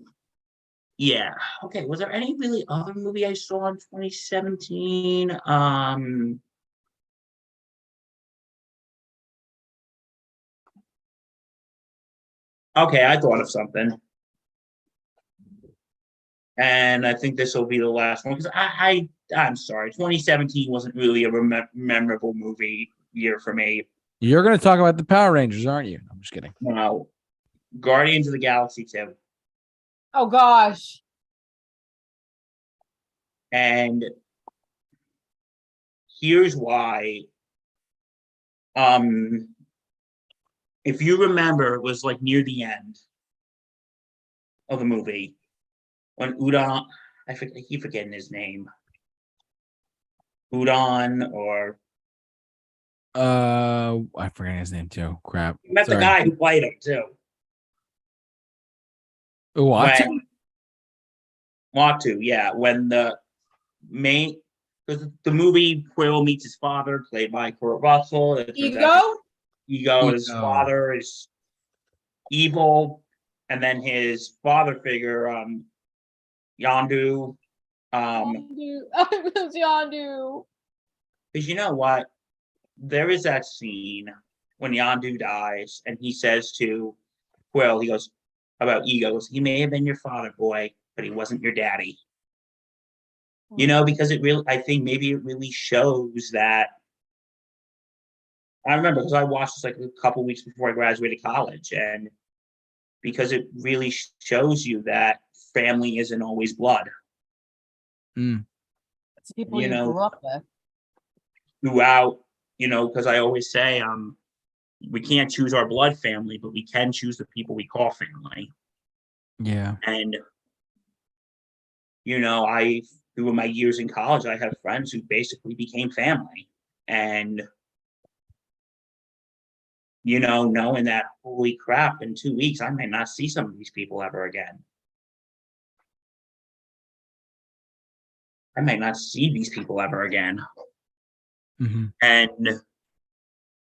Speaker 2: yeah, okay, was there any really other movie I saw in 2017? Okay, I thought of something. And I think this will be the last one because I'm sorry, 2017 wasn't really a memorable movie year for me.
Speaker 1: You're going to talk about the Power Rangers, aren't you? I'm just kidding.
Speaker 2: No, Guardians of the Galaxy 2.
Speaker 3: Oh gosh.
Speaker 2: And here's why. If you remember, it was like near the end of the movie when Udon, I keep forgetting his name. Udon or
Speaker 1: I forget his name too. Crap.
Speaker 2: you met the guy who played him too.
Speaker 1: What?
Speaker 2: Watu, yeah. When the main, because the movie Quill meets his father, played by Kurt Russell. Ego, his father is evil, and then his father figure, Yondu.
Speaker 3: Yondu.
Speaker 2: Because you know what? There is that scene when Yondu dies, and he says to Quill, he goes, about Ego, he may have been your father, boy, but he wasn't your daddy. You know, because I think maybe it really shows that. I remember because I watched this like a couple weeks before I graduated college, and because it really shows you that family isn't always blood.
Speaker 3: It's people you grew up with.
Speaker 2: Throughout, you know, because I always say, we can't choose our blood family, but we can choose the people we call family.
Speaker 1: Yeah.
Speaker 2: And, you know, through my years in college, I have friends who basically became family. And, you know, knowing that, holy crap, in 2 weeks, I might not see some of these people ever again. I might not see these people ever again.
Speaker 1: Mm-hmm.
Speaker 2: And,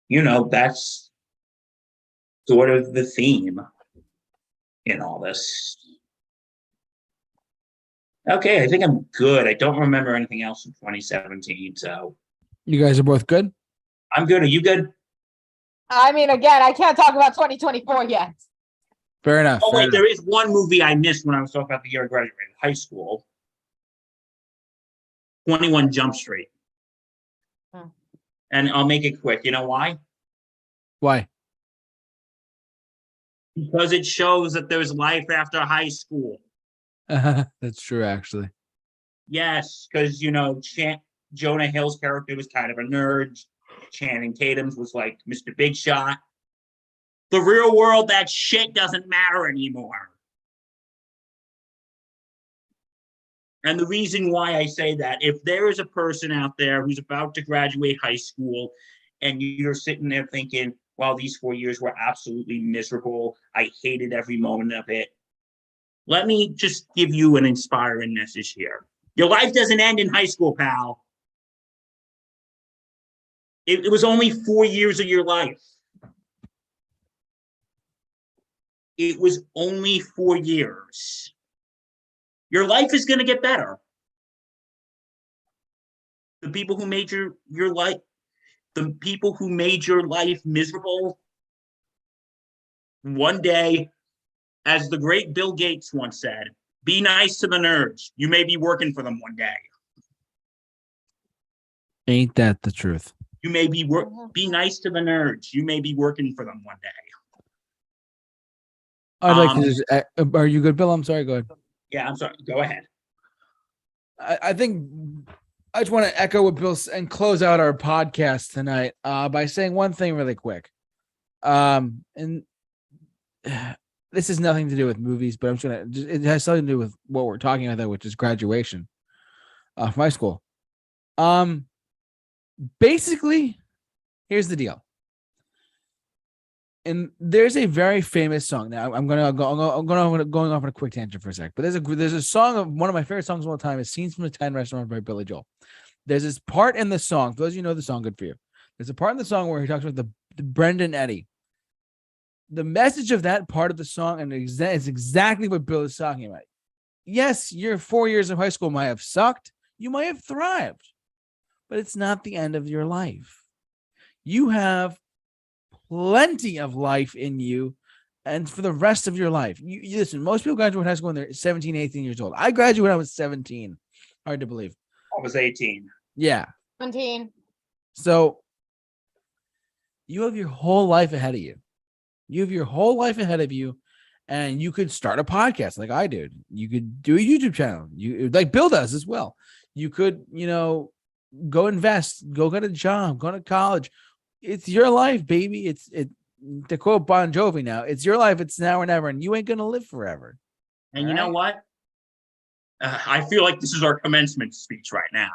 Speaker 2: you know, that's sort of the theme in all this. Okay, I think I'm good. I don't remember anything else in 2017, so.
Speaker 1: You guys are both good?
Speaker 2: I'm good. Are you good?
Speaker 3: I mean, again, I can't talk about 2024 yet.
Speaker 1: Fair enough.
Speaker 2: Oh,
Speaker 1: fair
Speaker 2: wait,
Speaker 1: enough.
Speaker 2: there is one movie I missed when I was talking about the year I graduated high school. 21 Jump Street.
Speaker 3: Hmm.
Speaker 2: And I'll make it quick. You know why?
Speaker 1: Why?
Speaker 2: Because it shows that there's life after high school.
Speaker 1: That's true, actually.
Speaker 2: Yes, because, Jonah Hill's character was kind of a nerd. Channing Tatum's was like Mr. Big Shot. The real world, that shit doesn't matter anymore. And the reason why I say that, if there is a person out there who's about to graduate high school and you're sitting there thinking, well, these 4 years were absolutely miserable. I hated every moment of it. Let me just give you an inspiring message here. Your life doesn't end in high school, pal. It was only 4 years of your life. It was only 4 years. Your life is going to get better. The people who made your life, the people who made your life miserable, one day, as the great Bill Gates once said, be nice to the nerds. You may be working for them one day.
Speaker 1: Ain't that the truth?
Speaker 2: You may be be nice to the nerds. You may be working for them one day.
Speaker 1: I'd like to just. Are you good, Bill? I'm sorry. Go ahead.
Speaker 2: Yeah, I'm sorry. Go ahead.
Speaker 1: I think I just want to echo what Bill and close out our podcast tonight by saying one thing really quick. And this has nothing to do with movies, but I'm just gonna. It has something to do with what we're talking about, though, which is graduation from high school. Basically, here's the deal. And there's a very famous song. Now I'm going off on a quick tangent for a sec, but there's a song of one of my favorite songs of all time is "Scenes from the Italian Restaurant" by Billy Joel. There's this part in the song. For those of you who know the song, good for you. There's a part in the song where he talks about the Brendan Eddy. The message of that part of the song and is exactly what Bill is talking about. Yes, your 4 years of high school might have sucked. You might have thrived, but it's not the end of your life. You have plenty of life in you and for the rest of your life. You listen, most people graduate high school when they're 17, 18 years old. I graduated when I was 17. Hard to believe.
Speaker 2: I was 18.
Speaker 1: Yeah.
Speaker 3: 17.
Speaker 1: So you have your whole life ahead of you. You have your whole life ahead of you, and you could start a podcast like I did. You could do a YouTube channel. You like Bill does as well. You could, go invest, go get a job, go to college. It's your life, baby. It's to quote Bon Jovi now, it's your life. It's now or never, and you ain't gonna live forever.
Speaker 2: And you know what? I feel like this is our commencement speech right now.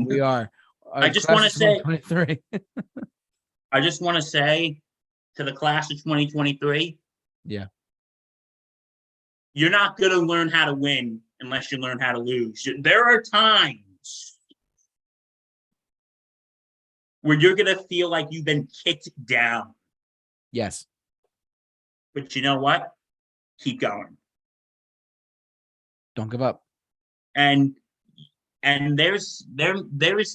Speaker 1: We are.
Speaker 2: I just want to say,
Speaker 1: 23.
Speaker 2: I just want to say to the class of 2023,
Speaker 1: yeah,
Speaker 2: you're not going to learn how to win unless you learn how to lose. There are times where you're going to feel like you've been kicked down.
Speaker 1: yes,
Speaker 2: But you know what? Keep going.
Speaker 1: don't give up.
Speaker 2: And there's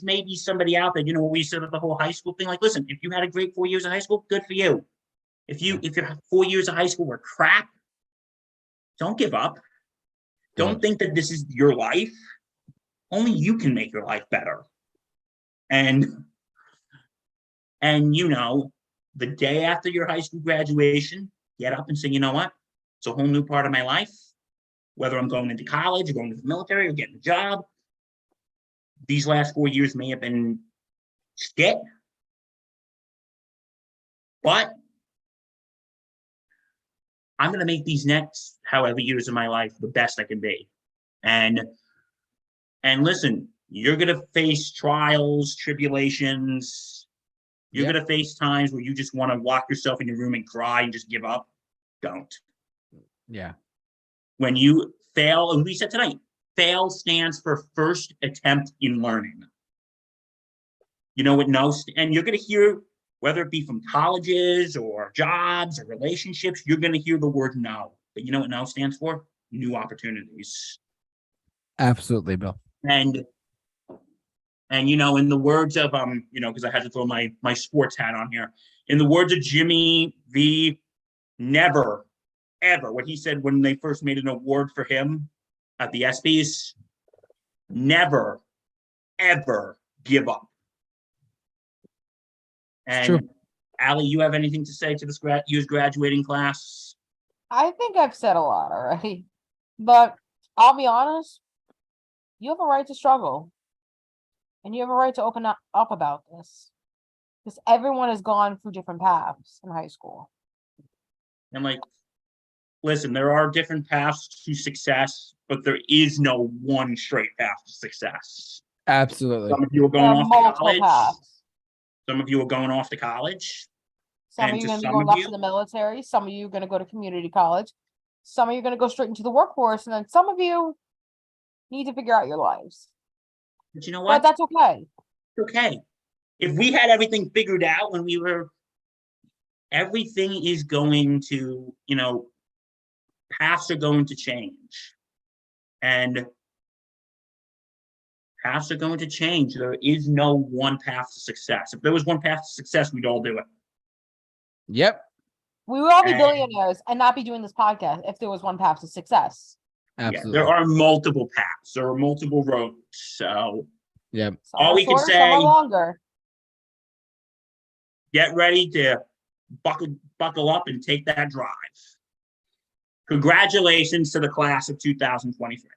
Speaker 2: maybe somebody out there, what we said at the whole high school thing. Like, listen, if you had a great 4 years of high school, good for you. If your 4 years of high school were crap, don't give up. Don't think that this is your life. Only you can make your life better. And the day after your high school graduation, get up and say, you know what? It's a whole new part of my life. Whether I'm going into college or going to the military or getting a job, these last 4 years may have been shit. But I'm going to make these next however years of my life the best I can be. And listen, you're going to face trials, tribulations. You're going to face times where you just want to lock yourself in your room and cry and just give up. Don't.
Speaker 1: Yeah.
Speaker 2: When you fail, and we said tonight, fail stands for first attempt in learning. You know what no, and you're going to hear, whether it be from colleges or jobs or relationships, you're going to hear the word no. But you know what no stands for? New opportunities.
Speaker 1: Absolutely, Bill.
Speaker 2: And in the words of because I had to throw my sports hat on here. In the words of Jimmy V, never ever, what he said when they first made an award for him at the ESPYs, never, ever give up.
Speaker 1: It's
Speaker 2: And
Speaker 1: true.
Speaker 2: Allie, you have anything to say to this year's graduating class?
Speaker 3: I think I've said a lot already, but I'll be honest. You have a right to struggle, and you have a right to open up about this, because everyone has gone through different paths in high school.
Speaker 2: And like, listen, there are different paths to success, but there is no one straight path to success.
Speaker 1: Absolutely.
Speaker 2: Some of you are
Speaker 3: There
Speaker 2: going
Speaker 3: are
Speaker 2: off to
Speaker 3: multiple
Speaker 2: college.
Speaker 3: paths.
Speaker 2: Some of you are going off to college.
Speaker 3: Some
Speaker 2: And
Speaker 3: of you
Speaker 2: to
Speaker 3: are going to be
Speaker 2: some
Speaker 3: going
Speaker 2: of
Speaker 3: off
Speaker 2: you-
Speaker 3: to the military. Some of you are going to go to community college. Some of you are going to go straight into the workforce, and then some of you need to figure out your lives.
Speaker 2: But you know
Speaker 3: But
Speaker 2: what?
Speaker 3: that's okay.
Speaker 2: Okay. If we had everything figured out when we were, everything is going to, paths are going to change. And paths are going to change. There is no one path to success. If there was one path to success, we'd all do it.
Speaker 1: Yep.
Speaker 3: We would all be
Speaker 2: And-
Speaker 3: billionaires and not be doing this podcast if there was one path to success.
Speaker 1: Absolutely.
Speaker 2: Yeah, there are multiple paths. There are multiple roads. So
Speaker 1: Yep.
Speaker 3: Some
Speaker 2: All
Speaker 3: are
Speaker 2: we can
Speaker 3: shorter, some are
Speaker 2: say-
Speaker 3: longer.
Speaker 2: get ready to buckle up and take that drive. Congratulations to the class of 2023.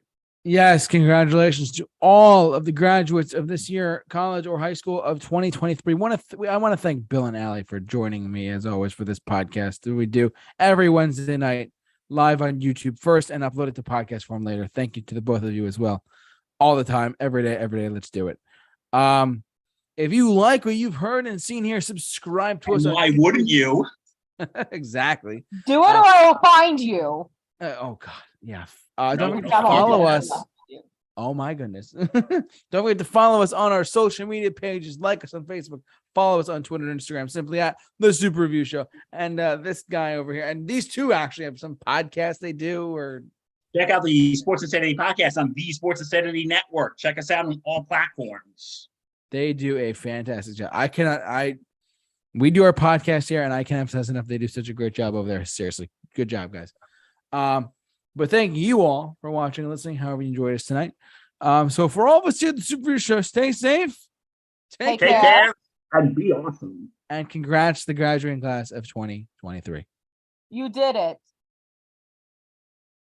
Speaker 1: Yes, congratulations to all of the graduates of this year, college or high school of 2023. I want to thank Bill and Allie for joining me as always for this podcast that we do every Wednesday night live on YouTube first and upload it to podcast form later. Thank you to the both of you as well. All the time, every day. Let's do it. If you like what you've heard and seen here, subscribe to us.
Speaker 2: And
Speaker 1: on
Speaker 2: why
Speaker 1: YouTube.
Speaker 2: wouldn't you?
Speaker 1: Exactly.
Speaker 3: Do it or I will find you.
Speaker 1: Oh God, yeah.
Speaker 2: No,
Speaker 1: Don't forget to
Speaker 2: don't
Speaker 1: follow
Speaker 2: forget.
Speaker 1: us. Oh my goodness. Don't forget to follow us on our social media pages, like us on Facebook, follow us on Twitter and Instagram, simply at The Super Review Show. And this guy over here, and these two actually have some podcasts they do, or
Speaker 2: Check out the Sports Insanity podcast on the Sports Insanity Network. Check us out on all platforms.
Speaker 1: they do a fantastic job. We do our podcast here, and I can't emphasize enough. They do such a great job over there. Seriously, good job, guys. But thank you all for watching and listening, however you enjoyed us tonight. So for all of us here at the Super Review Show, stay safe,
Speaker 3: Take
Speaker 2: Take
Speaker 3: care.
Speaker 2: care and be awesome.
Speaker 1: and congrats to the graduating class of 2023.
Speaker 3: You did it.